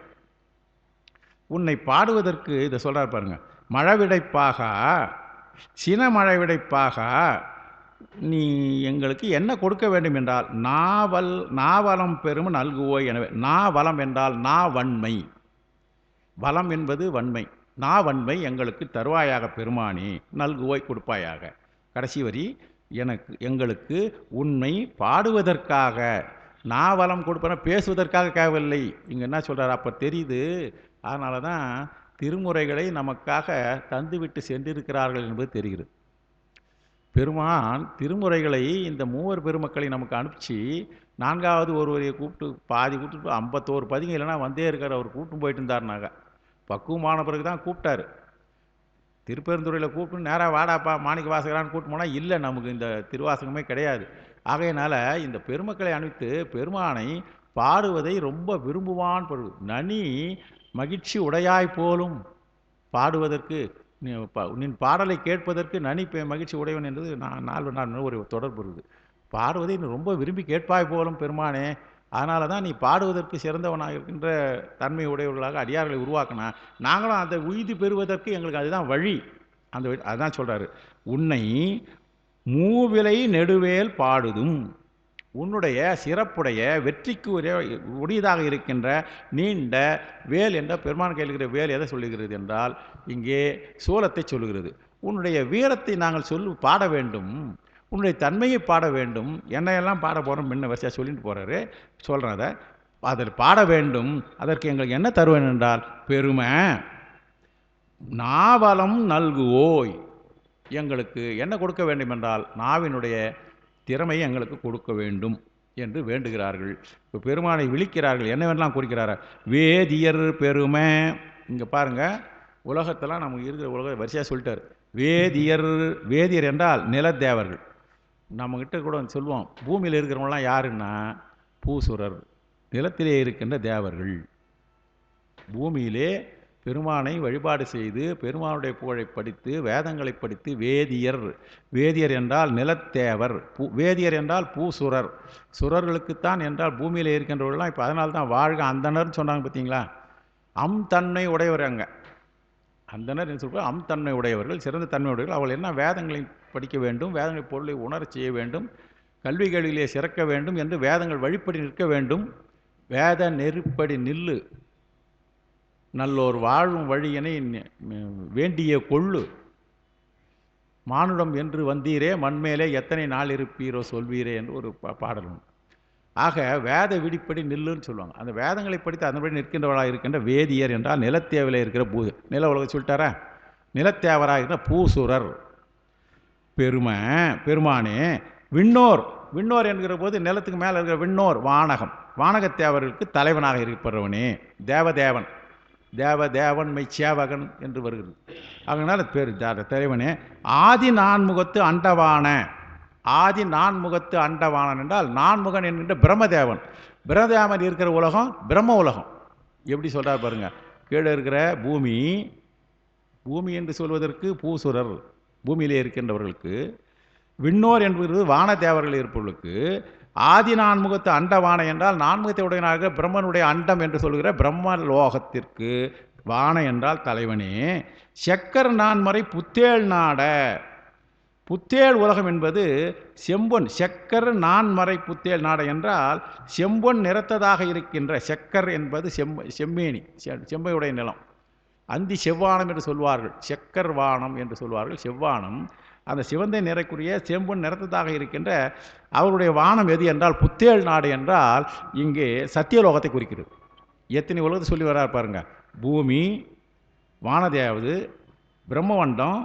உன்னை பாடுவதற்கு இதை சொல்கிறார் பாருங்க. மழவிடைப்பாக சின மழவிடைப்பாக நீ எங்களுக்கு என்ன கொடுக்க வேண்டும் என்றால் நாவலம் பெருமை நல்குவோய் எனவே. நாவலம் என்றால் நாவன்மை. வளம் என்பது வன்மை. நாவன்மை எங்களுக்கு தருவாயாக பெருமானி, நல்குவோய் கொடுப்பாயாக. கடைசி வரி எங்களுக்கு உண்மை பாடுவதற்காக. நாவலம் கொடுப்பன பேசுவதற்காக கேட்கவில்லை. இங்கே என்ன சொல்கிறார்? அப்போ தெரியுது. அதனால தான் திருமுறைகளை நமக்காக தந்துவிட்டு சென்றிருக்கிறார்கள் என்பது தெரிகிறது. பெருமான் திருமுறைகளை இந்த மூவர் பெருமக்களை நமக்கு அனுப்பிச்சு 4வது ஒருவரையை கூப்பிட்டு பாதி கூப்பிட்டு 51 பதிங்க இல்லைன்னா வந்தே இருக்கார். அவர் கூப்பிட்டு போயிட்டு இருந்தார்னாங்க. பக்குவமான பிறகு தான் கூப்பிட்டாரு. திருப்பெருந்துறையில் கூப்பிட்டு நேராக வாடாப்பா மாணிக்க வாசகரான்னு கூப்பிட்டு போனால் இல்லை, நமக்கு இந்த திருவாசகமே கிடையாது. ஆகையினால இந்த பெருமக்களை அனுப்பித்து பெருமானை பாடுவதை ரொம்ப விரும்புவான். நனி மகிழ்ச்சி உடையாய் போலும் பாடுவதற்கு, நின் பாடலை கேட்பதற்கு நனி மகிழ்ச்சி உடையவன் என்பது நாலு ஒரு தொடர்பு இருக்குது. பாடுவதை ரொம்ப விரும்பி கேட்பாய் போலும் பெருமானே. அதனால தான் நீ பாடுவதற்கு சிறந்தவனாக இருக்கின்ற தன்மை உடையவர்களாக அடியார்களை உருவாக்கினா நாங்களும் அந்த உய்தி பெறுவதற்கு எங்களுக்கு அதுதான் வழி. அதுதான் சொல்கிறாரு. உன்னை மூவிலை நெடுவேல் பாடுதும். உன்னுடைய சிறப்புடைய வெற்றிக்கு உரியதாக இருக்கின்ற நீண்ட வேல் என்ற பெருமான் கையில் வேல் எதை சொல்லுகிறது என்றால் இங்கே சூலத்தை சொல்லுகிறது. உன்னுடைய வீரத்தை நாங்கள் பாட வேண்டும், உன்னுடைய தன்மையை பாட வேண்டும். என்னையெல்லாம் பாட போகிறோம் முன்ன வரிசையாக சொல்லிட்டு போகிறாரு. சொல்கிறத அதில் பாட வேண்டும். அதற்கு எங்களுக்கு என்ன தருவேன் என்றால் பெருமை நாவலம் நல்குவோய். எங்களுக்கு என்ன கொடுக்க வேண்டும் என்றால் நாவினுடைய திறமையை எங்களுக்கு கொடுக்க வேண்டும் என்று வேண்டுகிறார்கள். இப்போ பெருமானை விழிக்கிறார்கள். என்னவெல்லாம் குறிக்கிறார்? வேதியர் பெருமை. இங்கே பாருங்கள், உலகத்தெல்லாம் நமக்கு இருக்கிற உலக வரிசையாக சொல்லிட்டார். வேதியர் என்றால் நிலத்தேவர்கள். நம்மக்கிட்ட கூட சொல்லுவோம், பூமியில் இருக்கிறவங்களாம் யாருன்னா பூசுரர், நிலத்திலே இருக்கின்ற தேவர்கள். பூமியிலே பெருமானை வழிபாடு செய்து பெருமானுடைய புகழை படித்து வேதங்களை படித்து வேதியர் என்றால் நிலத்தேவர், வேதியர் என்றால் பூசுரர். சுரர்களுக்குத்தான் என்றால் பூமியில் இருக்கின்றவர்கள்லாம். இப்போ அதனால தான் வாழ்க அந்தணர்னு சொன்னாங்க பார்த்தீங்களா? தன்மை உடையவர். அங்கே அந்தனர் என்று சொல்லுவோம். தன்மை உடையவர்கள், சிறந்த தன்மை உடையவர்கள். அவள் என்ன வேதங்களை படிக்க வேண்டும், வேதங்களை பொருளை உணர செய்ய வேண்டும், கல்வி கேள்வியிலே சிறக்க வேண்டும் என்று வேதங்கள் வழிப்படி நிற்க வேண்டும். வேத நெருப்படி நில்லு, நல்லோர் வாழும் வழியினை வேண்டிய கொள்ளு, மானுடம் என்று வந்தீரே மண்மேலே எத்தனை நாள் இருப்பீரோ சொல்வீரே என்று ஒரு பாடல். ஆக வேத விடிப்படி நில்லுன்னு சொல்லுவாங்க. அந்த வேதங்களை படித்து அதன்படி நிற்கின்றவர்களாக இருக்கின்ற வேதியர் என்றால் நிலத்தேவையில் இருக்கிற நில உலக சொல்லிட்டாரா? நிலத்தேவராக இருக்கிற பூசுரர். பெருமானே விண்ணோர் என்கிற போது நிலத்துக்கு மேலே இருக்கிற விண்ணோர் வானகத்தேவர்களுக்கு தலைவனாக இருப்பவனே, தேவதேவன். தேவன் மெய் சேவகன் என்று வருகிறது. அதனால் பேர் தலைவனே. ஆதி நான்முகத்து அண்டவான, ஆதி நான்முகத்து அண்டவானன் என்றால் நான்முகன் என்கின்ற பிரம்மதேவன். பிரம்மதேவன் இருக்கிற உலகம் பிரம்ம உலகம். எப்படி சொல்கிறார் பாருங்க. கீழே இருக்கிற பூமி, பூமி என்று சொல்வதற்கு பூசுரர், பூமியிலே இருக்கின்றவர்களுக்கு. விண்ணோர் என்பது வானதேவர்கள் இருப்பவர்களுக்கு. ஆதி நான்முகத்து அண்டவான என்றால் நான்முகத்தை உடையனாக பிரம்மனுடைய அண்டம் என்று சொல்கிற பிரம்ம லோகத்திற்கு. வான என்றால் தலைவனே. செக்கர் நான்மறை புத்தேள் நாட, புத்தேள் உலகம் என்பது செம்பொன். செக்கர் நான்மறை புத்தேள் நாட என்றால் செம்பொன் நிறத்ததாக இருக்கின்ற, செக்கர் என்பது செம்மேனி, செம்பையுடைய நிலம். அந்தி செவ்வானம் என்று சொல்வார்கள், செக்கர் வானம் என்று சொல்வார்கள். செவ்வானம் அந்த சிவந்தை நிறைக்குரிய செம்பொன் நிறத்ததாக இருக்கின்ற அவருடைய வானம் எது என்றால் புத்தேள் நாடு என்றால் இங்கே சத்தியலோகத்தை குறிக்கிறது. எத்தனை உலகத்தை சொல்லி வர்றார் பாருங்க. பூமி, வானதேவது, பிரம்மவண்டம்,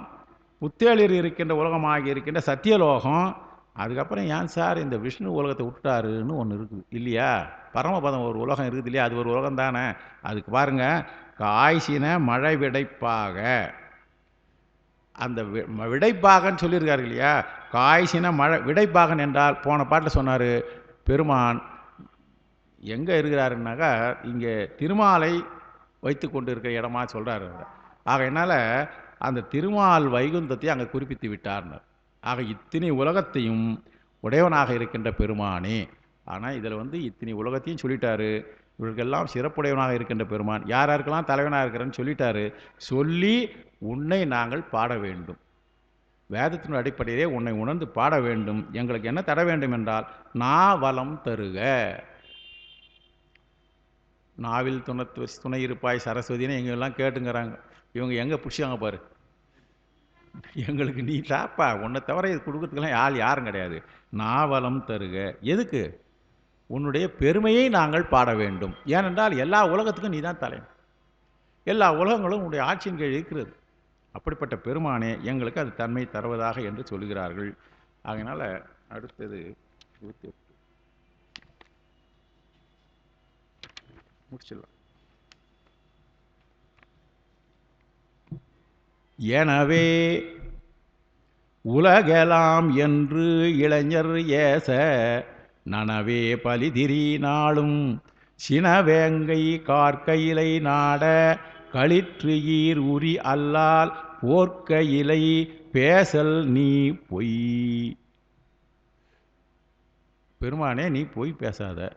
புத்தேளிர் இருக்கின்ற உலகமாக இருக்கின்ற சத்தியலோகம். அதுக்கப்புறம் ஏன் சார் இந்த விஷ்ணு உலகத்தை விட்டுட்டாருன்னு ஒன்று இருக்குது இல்லையா? பரமபதம் ஒரு உலகம் இருக்குது இல்லையா? அது ஒரு உலகம் தானே. அதுக்கு பாருங்க, காய்ச்சின மழை விடைப்பாக, அந்த விடைப்பாகன்னு சொல்லியிருக்காரு இல்லையா? காய்ச்சின மழை விடைப்பாகன் என்றால் போன பாட்டில் சொன்னார் பெருமான் எங்கே இருக்கிறாருன்னாக்கா இங்கே திருமாலை வைத்து கொண்டு இருக்கிற இடமா சொல்கிறாரு. ஆக என்னால் அந்த திருமால் வைகுந்தத்தை அங்கே குறிப்பித்து விட்டார்னர். ஆக இத்தனை உலகத்தையும் உடையவனாக இருக்கின்ற பெருமானே. ஆனால் இதில் இத்தனை உலகத்தையும் சொல்லிட்டாரு. இவர்களுக்கெல்லாம் சிறப்புடையவனாக இருக்கின்ற பெருமான், யார் யாருக்கெல்லாம் தலைவனாக இருக்கிறேன்னு சொல்லிட்டாரு. சொல்லி உன்னை நாங்கள் பாட வேண்டும், வேதத்தின் அடிப்படையிலே உன்னை உணர்ந்து பாட வேண்டும். எங்களுக்கு என்ன தர வேண்டும் என்றால் நாவலம் தருக. நாவில் துணை இருப்பாய் சரஸ்வதினு எங்கெல்லாம் கேட்டுங்கிறாங்க. இவங்க எங்கே பிடிச்சாங்க பாரு. எங்களுக்கு நீ தாப்பா, உன்னை தவிர இது கொடுக்கறதுக்கெல்லாம் யாரும் கிடையாது. நாவலம் தருக. எதுக்கு? உன்னுடைய பெருமையை நாங்கள் பாட வேண்டும். ஏனென்றால் எல்லா உலகத்துக்கும் நீ தான் தலைவன், எல்லா உலகங்களும் உன்னுடைய ஆட்சியின் கீழ் இருக்கிறது. அப்படிப்பட்ட பெருமானே எங்களுக்கு அது தன்மை தருவதாக என்று சொல்கிறார்கள். அதனால் அடுத்தது 28 முடிச்சிடலாம். எனவே உலகெலாம் என்று இளைஞர் ஏச நனவே பலிதிரி நாளும் சினவேங்கை கார்க்கையிலை நாட களிற்று ஈர் உரி அல்லால் போர்க்கையிலை பேசல் நீ பொய். பெருமானே நீ பொய் பேசாத,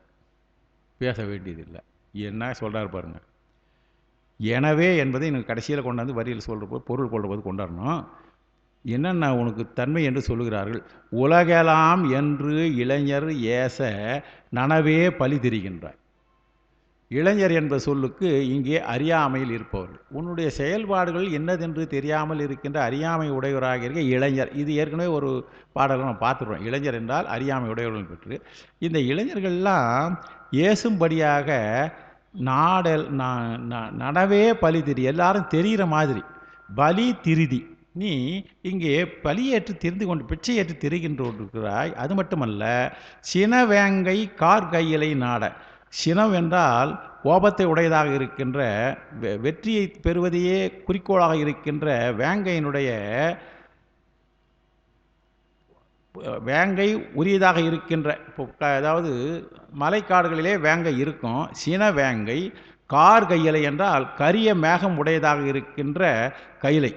பேச வேண்டியதில்லை. என்ன சொல்கிறார் பாருங்க. எனவே என்பதை எனக்கு கடைசியில் கொண்டாந்து வரியில் சொல்கிற போது பொருள் கொள்கிற போது கொண்டாடணும். என்னென்ன உனக்கு தன்மை என்று சொல்லுகிறார்கள். உலகெலாம் என்று இளைஞர் ஏச நனவே பலி திரிகின்றார். இளைஞர் என்ப சொல்லுக்கு இங்கே அறியாமையில் இருப்பவர்கள், உன்னுடைய செயல்பாடுகள் என்னதென்று தெரியாமல் இருக்கின்ற அறியாமை உடையவராக இருக்க இளைஞர். இது ஏற்கனவே ஒரு பாடலை நம்ம பார்த்துருவோம். இளைஞர் என்றால் அறியாமை உடையவர்கள் பெற்று இந்த இளைஞர்கள்லாம் ஏசும்படியாக நடவே பலி திரி, எல்லாரும் தெரிகிற மாதிரி பலி திருதி. நீ இங்கே பலியேற்று திரிந்து கொண்டு பிச்சை ஏற்று திரிகின்றிருக்கிறாய். அது மட்டுமல்ல, சினவேங்கை கார்கையிலை நாட. சினம் என்றால் கோபத்தை உடையதாக இருக்கின்ற, வெற்றியை பெறுவதையே குறிக்கோளாக இருக்கின்ற வேங்கையினுடைய வேங்கை உரியதாக இருக்கின்ற, அதாவது மலைக்காடுகளிலே வேங்கை இருக்கும். சின வேங்கை கார்கையிலை என்றால் கரிய மேகம் உடையதாக இருக்கின்ற கைலை.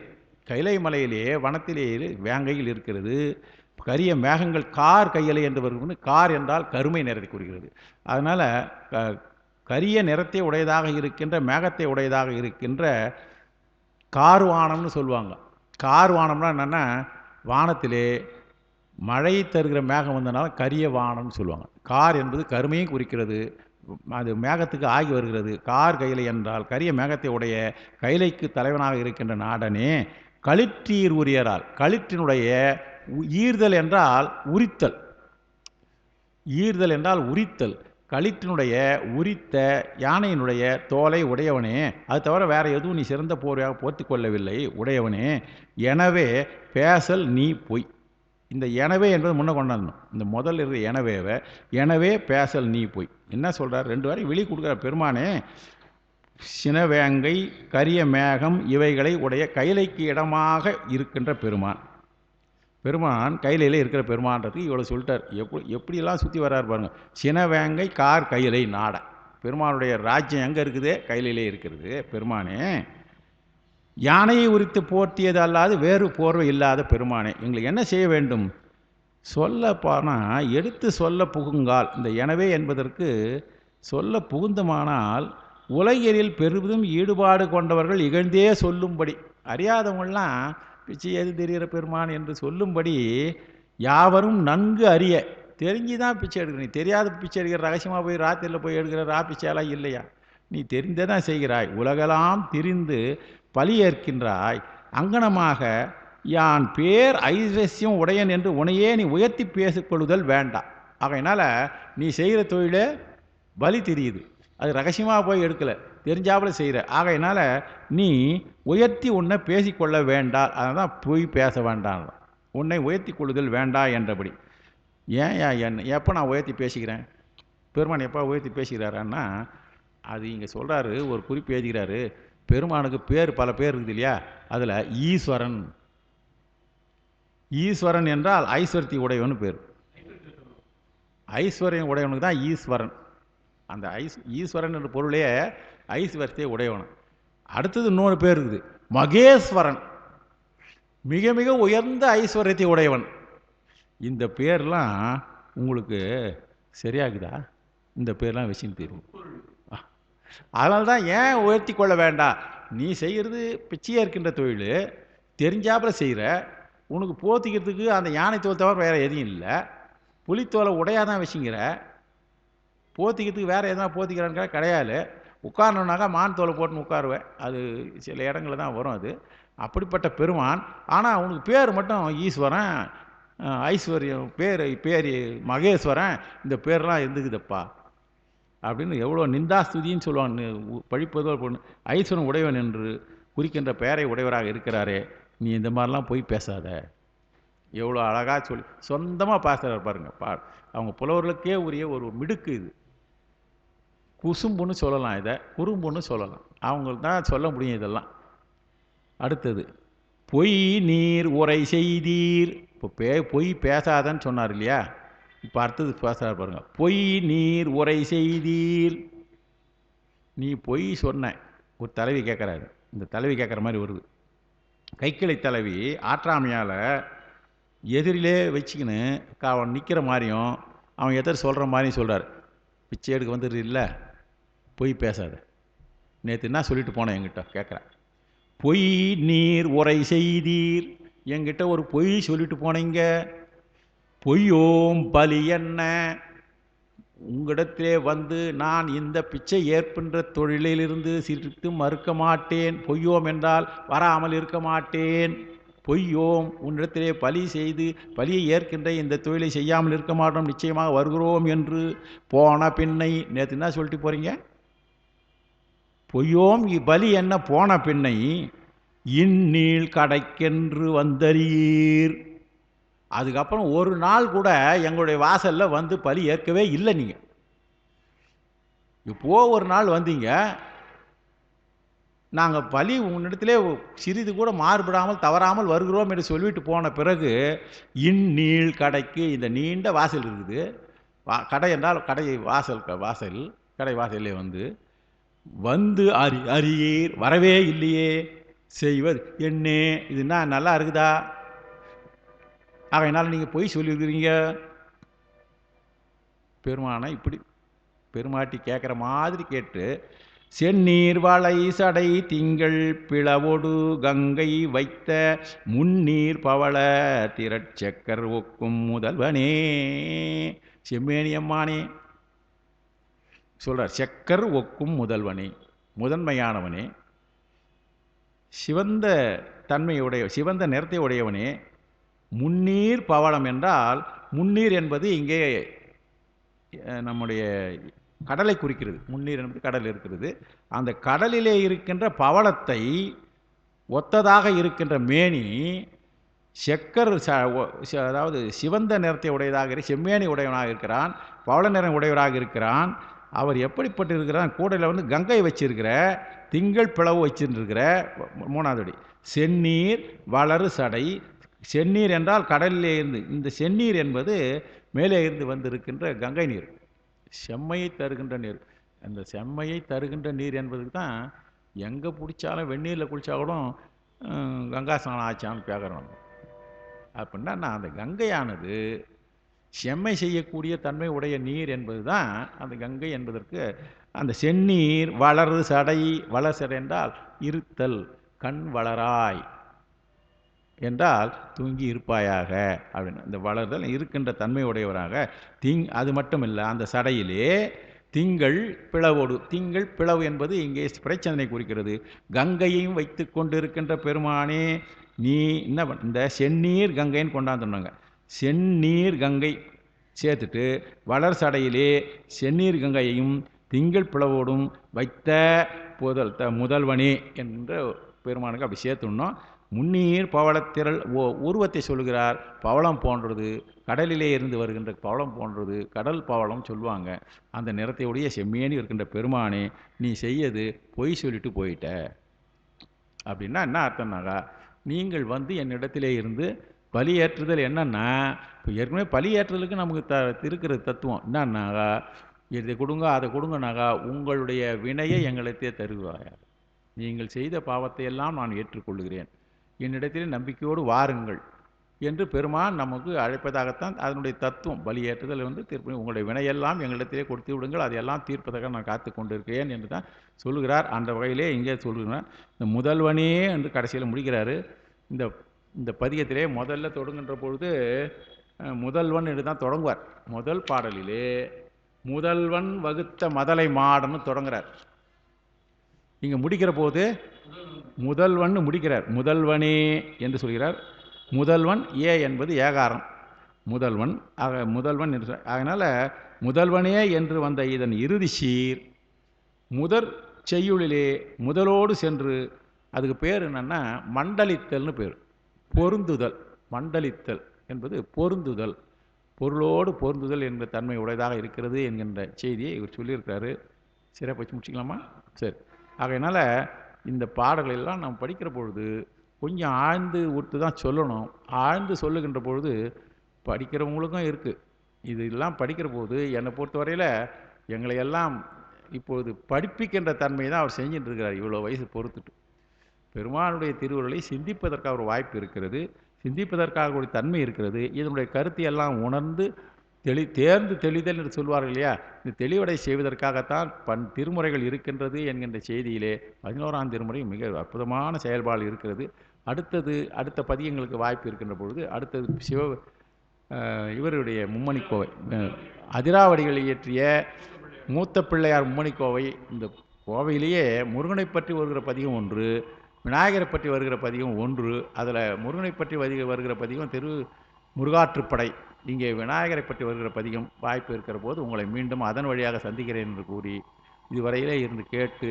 கைலை மலையிலே வனத்திலே வேங்கையில் இருக்கிறது. கரிய மேகங்கள் கார் கையிலை என்று வருகிறது. கார் என்றால் கருமை நிறத்தை குறிக்கிறது. அதனால் கரிய நிறத்தை உடையதாக இருக்கின்ற, மேகத்தை உடையதாக இருக்கின்ற கார்வானம்னு சொல்லுவாங்க. கார்வானம்னா என்னென்னா, வானத்திலே மழை தருகிற மேகம் வந்தனால கரிய வானம்னு சொல்லுவாங்க. கார் என்பது கருமையும் குறிக்கிறது, அது மேகத்துக்கு ஆகி வருகிறது. கார் கைலை என்றால் கரிய மேகத்தை உடைய கைலைக்கு தலைவனாக இருக்கின்ற நாடனே களிற்றீர் உரியரால். களிற்றினுடைய ஈர்தல் என்றால் உரித்தல், ஈர்தல் என்றால் உரித்தல். களிற்றினுடைய உரித்த யானையினுடைய தோலை உடையவனே, அது தவிர வேற எதுவும் நீ சிறந்த போர்வையாக போர்த்தி கொள்ளவில்லை உடையவனே. எனவே பேசல் நீ பொய். இந்த எனவே என்பது முன்ன கொண்டாடணும். இந்த முதல் இருக்கிற எனவே பேசல் நீ பொய். என்ன சொல்கிறார்? 2 வாரம் வெளியே கொடுக்குற பெருமானே, சினவேங்கை, கரிய மேகம் இவைகளை உடைய கைலைக்கு இடமாக இருக்கின்ற பெருமான். பெருமான் கைலையில் இருக்கிற பெருமான்றதுக்கு இவ்வளோ சொல்லிட்டார். எப்படியெல்லாம் சுற்றி வர்றாரு பாருங்க. சினவேங்கை கார் கைலை நாட. பெருமானுடைய ராஜ்யம் எங்கே இருக்குது? கைலையிலே இருக்கிறது. பெருமானே, யானையை உரித்து போர்த்தியது அல்லாது வேறு போர்வை இல்லாத பெருமானே, எங்களுக்கு என்ன செய்ய வேண்டும்? சொல்ல போனால் எடுத்து சொல்ல புகுங்கால். இந்த எனவே என்பதற்கு சொல்ல புகுந்தமானால் உலகியலில் பெரிதும் ஈடுபாடு கொண்டவர்கள் இகழ்ந்தே சொல்லும்படி, அறியாதவங்களாம் பிச்சை எது தெரிகிற பெருமான் என்று சொல்லும்படி யாவரும் நன்கு அறிய. தெரிஞ்சு தான் பிச்சை எடுக்கிற. நீ தெரியாத பிச்சை எடுக்கிற, ரகசியமாக போய் ராத்திரியில் போய் எடுக்கிற பிச்சையெல்லாம் இல்லையா? நீ தெரிந்தே தான் செய்கிறாய். உலகெல்லாம் திரிந்து பலி ஏற்கின்றாய். அங்கனமாக யான் பேர் ஐவசியம் உடையன் என்று உனையே நீ உயர்த்தி பேசிக்கொள்ளுதல் வேண்டாம். ஆகையினால் நீ செய்கிற தொழிலே பலி தெரியுது, அது ரகசியமாக போய் எடுக்கலை, தெரிஞ்சாமல் செய்கிற. ஆகையினால நீ உயர்த்தி உன்னை பேசிக்கொள்ள வேண்டாம். அதனால் போய் பேச வேண்டாம். உன்னை உயர்த்தி கொள்ளுதல் வேண்டாம் என்றபடி. ஏன் எப்போ நான் உயர்த்தி பேசிக்கிறேன்? பெருமான் எப்போ உயர்த்தி பேசுகிறாரான்னா, அது இங்கே சொல்கிறாரு, ஒரு குறிப்பு எழுதுகிறாரு. பெருமானுக்கு பேர் பல பேர் இருக்குது இல்லையா? அதில் ஈஸ்வரன். ஈஸ்வரன் என்றால் ஐஸ்வர்த்தி உடையவனு பேர். ஐஸ்வர்யம் உடையவனுக்கு தான் ஈஸ்வரன். அந்த ஈஸ்வரன் என்ற பொருளே ஐஸ்வர்யத்தை உடையவன். அடுத்தது இன்னொரு பேர் இருக்குது, மகேஸ்வரன். மிக மிக உயர்ந்த ஐஸ்வர்யத்தை உடையவன். இந்த பேர்லாம் உங்களுக்கு சரியாகுதா? இந்த பேர்லாம் விஷயம் தெரியும். அதனால தான் ஏன் உயர்த்தி கொள்ள வேண்டாம். நீ செய்கிறது பிச்சையாக இருக்கின்ற தொழில், தெரிஞ்சாப்புல செய்கிற. உனக்கு போத்திக்கிறதுக்கு அந்த யானை தோல் தவிர வேறு எதுவும் இல்லை. புலித்தோலை உடையாதான் வச்சுங்கிற. போத்திக்கிறதுக்கு வேறு எதனா போத்திக்கிறான்னு கிடையாது. உட்காரணுன்னாக்கா மான் தோலை போட்டுன்னு உட்காருவேன். அது சில இடங்களில் தான் வரும் அது. அப்படிப்பட்ட பெருமான். ஆனால் அவனுக்கு பேர் மட்டும் ஈஸ்வரன், ஐஸ்வர்யம், பேர் மகேஸ்வரன். இந்த பேர்லாம் இருந்துக்குதுப்பா அப்படின்னு எவ்வளோ நிந்தாஸ்துதின்னு சொல்லுவாங்க. பழிப்பதோ பொண்ணு ஐஸ்வரன் உடையவன் என்று குறிக்கின்ற பெயரை உடையவராக இருக்கிறாரே, நீ இந்த மாதிரிலாம் போய் பேசாத. எவ்வளோ அழகாக சொல்லி சொந்தமாக பேசுகிறார் பாருங்க. அவங்க புலவர்களுக்கே உரிய ஒரு மிடுக்கு இது. குசும்புன்னு சொல்லலாம், இதை குறும்புன்னு சொல்லலாம். அவங்களுக்கு தான் சொல்ல முடியும் இதெல்லாம். அடுத்தது பொய் நீர் உரை செய்தீர். இப்போ பொய் பேசாதன்னு சொன்னார் இல்லையா? இப்போ அடுத்தது பேசுகிறார் பாருங்க. பொய் நீர் உரை செய்தீர். நீ பொய் சொன்ன. ஒரு தலைவி கேட்குறாரு. இந்த தலைவி கேட்குற மாதிரி வருது. கைக்கிளை தலைவி ஆற்றாமையால் எதிரிலே வச்சுக்கின்னு அவன் நிற்கிற மாதிரியும் அவன் எதிர் சொல்கிற மாதிரியும் சொல்கிறார். பிச்சை எடுக்க வந்துடுது இல்லை, பொய் பேசாத. நேற்று என்ன சொல்லிட்டு போனேன் என்கிட்ட கேட்குறேன். பொய் நீர் உரை செய்தீர். என்கிட்ட ஒரு பொய் சொல்லிட்டு போனீங்க. பொய்யோம் பலி என்ன? உங்களிடத்திலே வந்து நான் இந்த பிச்சை ஏற்கின்ற தொழிலிலிருந்து சிரித்து மறுக்க மாட்டேன். பொய்யோம் என்றால் வராமல் இருக்க மாட்டேன். பொய்யோம், உன்னிடத்திலே பலி செய்து பலியை ஏற்கின்ற இந்த தொழிலை செய்யாமல் இருக்க மாட்டோம், நிச்சயமாக வருகிறோம் என்று போன பின்னை. நேற்று என்ன சொல்லிட்டு போகிறீங்க? பொய்யோம் பலி என்ன போன பின்னை இந்நீள் கடைக்கென்று வந்தறீர். அதுக்கப்புறம் ஒரு நாள் கூட எங்களுடைய வாசலில் வந்து பலி ஏற்கவே இல்லை. நீங்கள் இப்போ ஒரு நாள் வந்தீங்க, நாங்கள் பலி உன்னிடத்திலே சிறிது கூட மாறுபடாமல் தவறாமல் வருகிறோம் என்று சொல்லிட்டு போன பிறகு இந்நீள் கடைக்கு, இந்த நீண்ட வாசல் இருக்குது. கடை என்றால் கடை வாசல், கடை வாசலே வந்து அறியீர், வரவே இல்லையே, செய்வது என்னே, இதுனா நல்லா இருக்குதா? ஆகையினால நீங்கள் போய் சொல்லியிருக்கிறீங்க. பெருமானை இப்படி பெருமாட்டி கேட்குற மாதிரி கேட்டு, செந்நீர் வளை சடை திங்கள் பிளவொடு கங்கை வைத்த முன்னீர் பவள திரட்சக்கர் ஒக்கும் முதல்வனே, செம்மேனியம்மானே சொல்கிறார். செக்கர் ஒக்கும் முதல்வனே, முதன்மையானவனே, சிவந்த தன்மையுடைய சிவந்த நிறத்தை உடையவனே. முன்னீர் பவளம் என்றால், முன்னீர் என்பது இங்கே நம்முடைய கடலை குறிக்கிறது. முன்னீர் என்பது கடல் இருக்கிறது. அந்த கடலிலே இருக்கின்ற பவளத்தை ஒத்ததாக இருக்கின்ற மேனி செக்கர், அதாவது சிவந்த நிறத்தை உடையதாக, செம்மேனி உடையவனாக இருக்கிறான், பவள நிறம் உடையவராக இருக்கிறான். அவர் எப்படிப்பட்டு இருக்கிறார், கூடையில் வந்து கங்கை வச்சிருக்கிற, திங்கள் பிளவு வச்சிருக்கிற, மூணாவது அடி செந்நீர் வளரு சடை. செந்நீர் என்றால் கடலிலே இருந்து, இந்த செந்நீர் என்பது மேலே இருந்து வந்திருக்கின்ற கங்கை நீர், செம்மையை தருகின்ற நீர். அந்த செம்மையை தருகின்ற நீர் என்பதுக்கு தான் எங்கே பிடிச்சாலும் வெந்நீரில் குளித்தா கூட கங்கா ஸ்நானம் ஆச்சான்னு கேட்குறோம். அப்படின்னா நான் அந்த கங்கையானது செம்மை செய்யக்கூடிய தன்மை உடைய நீர் என்பது தான் அந்த கங்கை என்பதற்கு. அந்த செந்நீர் வளரு சடை, வளர் சடை என்றால் இருத்தல், கண் வளராய் என்றால் தூங்கி இருப்பாயாக அப்படின்னு, இந்த வளர்தல் இருக்கின்ற தன்மை உடையவராக. அது மட்டும் இல்லை, அந்த சடையிலே திங்கள் பிளவோடு, திங்கள் பிளவு என்பது இங்கே பிரச்சனை குறிக்கிறது. கங்கையையும் வைத்து கொண்டு இருக்கின்ற பெருமானே நீ என்ன இந்த செந்நீர் கங்கைன்னு கொண்டாந்துனாங்க. செந்நீர் கங்கை சேர்த்துட்டு வளர் சடையிலே செந்நீர் கங்கையையும் திங்கள் பிளவோடும் வைத்த முதல்வனே என்ற பெருமானுக்கு அப்படி சேர்த்துடணும். முன்னீர் பவளத்திரள் உருவத்தை சொல்லுகிறார். பவளம் போன்றது, கடலிலே இருந்து வருகின்ற பவளம் போன்றது, கடல் பவளம் சொல்லுவாங்க. அந்த நிறத்தையுடைய செம்மேனி இருக்கின்ற பெருமானே நீ செய்யது பொய் சொல்லிட்டு போயிட்ட அப்படின்னா என்ன அர்த்தம்னாக்கா, நீங்கள் வந்து என்னிடத்திலே இருந்து பலியேற்றுதல் என்னன்னா, இப்போ ஏற்கனவே பலியேற்றுதலுக்கு நமக்கு இருக்கிற தத்துவம் என்னன்னாக்கா, இதை கொடுங்க அதை கொடுங்கனாக்கா உங்களுடைய வினையை எங்களுக்கே தருவாயா, நீங்கள் செய்த பாவத்தை எல்லாம் நான் ஏற்றுக்கொள்கிறேன், என்னிடத்திலே நம்பிக்கையோடு வாருங்கள் என்று பெருமான் நமக்கு அழைப்பதாகத்தான் அதனுடைய தத்துவம். பலியேற்றுதல் வந்து தீர்ப்பு, உங்களுடைய வினையெல்லாம் எங்களிடத்திலே கொடுத்து விடுங்கள், அதையெல்லாம் தீர்ப்பதாக நான் காத்து கொண்டிருக்கிறேன் என்று தான் சொல்லுகிறார். அந்த வகையிலே இங்கே சொல்லுகிறார். இந்த முதல்வனே என்று கடைசியில் முடிக்கிறாரு. இந்த இந்த பதிகத்திலே முதல்ல தொடங்குகின்ற பொழுது முதல்வன் என்று தான் தொடங்குவார். முதல் பாடலிலே முதல்வன் வகுத்த மதலை மாடன்னு தொடங்குறார். இங்கே முடிக்கிற போது முதல்வன் முடிக்கிறார். முதல்வனே என்று சொல்கிறார். முதல்வன் என்பது ஏகாரம், முதல்வன் ஆக முதல்வன் என்று. அதனால் முதல்வனே என்று வந்த இதன் இறுதி சீர் முதற் செய்யுளிலே முதலோடு சென்று, அதுக்கு பேர் என்னன்னா மண்டலித்தல்னு பேர். பொருந்துதல், மண்டலித்தல் என்பது பொருந்துதல், பொருளோடு பொருந்துதல் என்ற தன்மை உடையதாக இருக்கிறது என்கின்ற செய்தியை இவர் சொல்லியிருக்காரு. சரியா போச்சு, முடிச்சிக்கலாமா? சரி. ஆகையினால இந்த பாடல்களெல்லாம் நாம் படிக்கிற பொழுது கொஞ்சம் ஆழ்ந்து விட்டு தான் சொல்லணும். ஆழ்ந்து சொல்லுகின்ற பொழுது படிக்கிறவங்களுக்கும் இருக்குது. இதெல்லாம் படிக்கிற போது என்னை பொறுத்தவரையில் எங்களையெல்லாம் இப்பொழுது படிப்பிக்கின்ற தன்மை தான் அவர் செஞ்சுட்டு இருக்கிறார். இவ்வளோ வயசு பொறுத்துட்டு பெருமானுடைய திருவுருளை சிந்திப்பதற்காக ஒரு வாய்ப்பு இருக்கிறது, சிந்திப்பதற்காக ஒரு தன்மை இருக்கிறது. இதனுடைய கருத்தையெல்லாம் உணர்ந்து தேர்ந்து தெளிதல் என்று சொல்வார்கள் இல்லையா, இந்த தெளிவடை செய்வதற்காகத்தான் திருமுறைகள் இருக்கின்றது என்கின்ற செய்தியிலே 11ஆம் திருமுறை மிக அற்புதமான செயல்பாடு இருக்கிறது. அடுத்த பதியங்களுக்கு வாய்ப்பு இருக்கின்ற பொழுது அடுத்தது இவருடைய மும்மணிக்கோவை, அதிராவடிகளை இயற்றிய மூத்த பிள்ளையார் மும்மணிக்கோவை. இந்த கோவையிலேயே முருகனை பற்றி வருகிற பதிகம் ஒன்று, விநாயகரை பற்றி வருகிற பதிகம் ஒன்று. அதில் முருகனை பற்றி வருகிற பதிகம் திரு முருகாற்றுப்படை. இங்கே விநாயகரை பற்றி வருகிற பதிகம் வாய்ப்பு இருக்கிற போது உங்களை மீண்டும் அதன் வழியாக சந்திக்கிறேன் என்று கூறி, இதுவரையிலே இருந்து கேட்டு,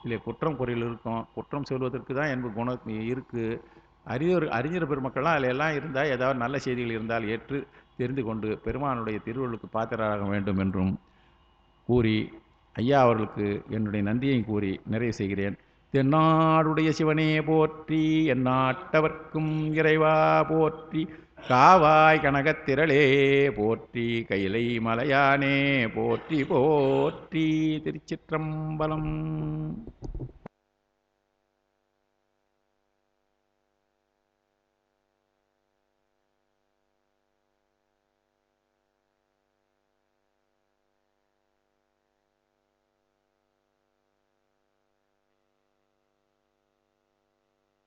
இதில் குற்றம் குறையில் இருக்கும், குற்றம் சொல்வதற்கு தான் என்பது குணம் இருக்குது. அறிஞர் பெருமக்கள்லாம் அதில் எல்லாம் இருந்தால் ஏதாவது நல்ல செய்திகள் இருந்தால் ஏற்று தெரிந்து கொண்டு பெருமானுடைய திருவள்ளுக்கு பாத்திரராக வேண்டும் என்றும் கூறி, ஐயா அவர்களுக்கு என்னுடைய நன்றியை கூறி நிறைவு செய்கிறேன். தென்னாடுடைய சிவனே போற்றி, எந்நாட்டவர்க்கும் இறைவா போற்றி, காவாய் கனகத்திரளே போற்றி, கைலை மலையானே போற்றி போற்றி. திருச்சிற்றம்பலம்.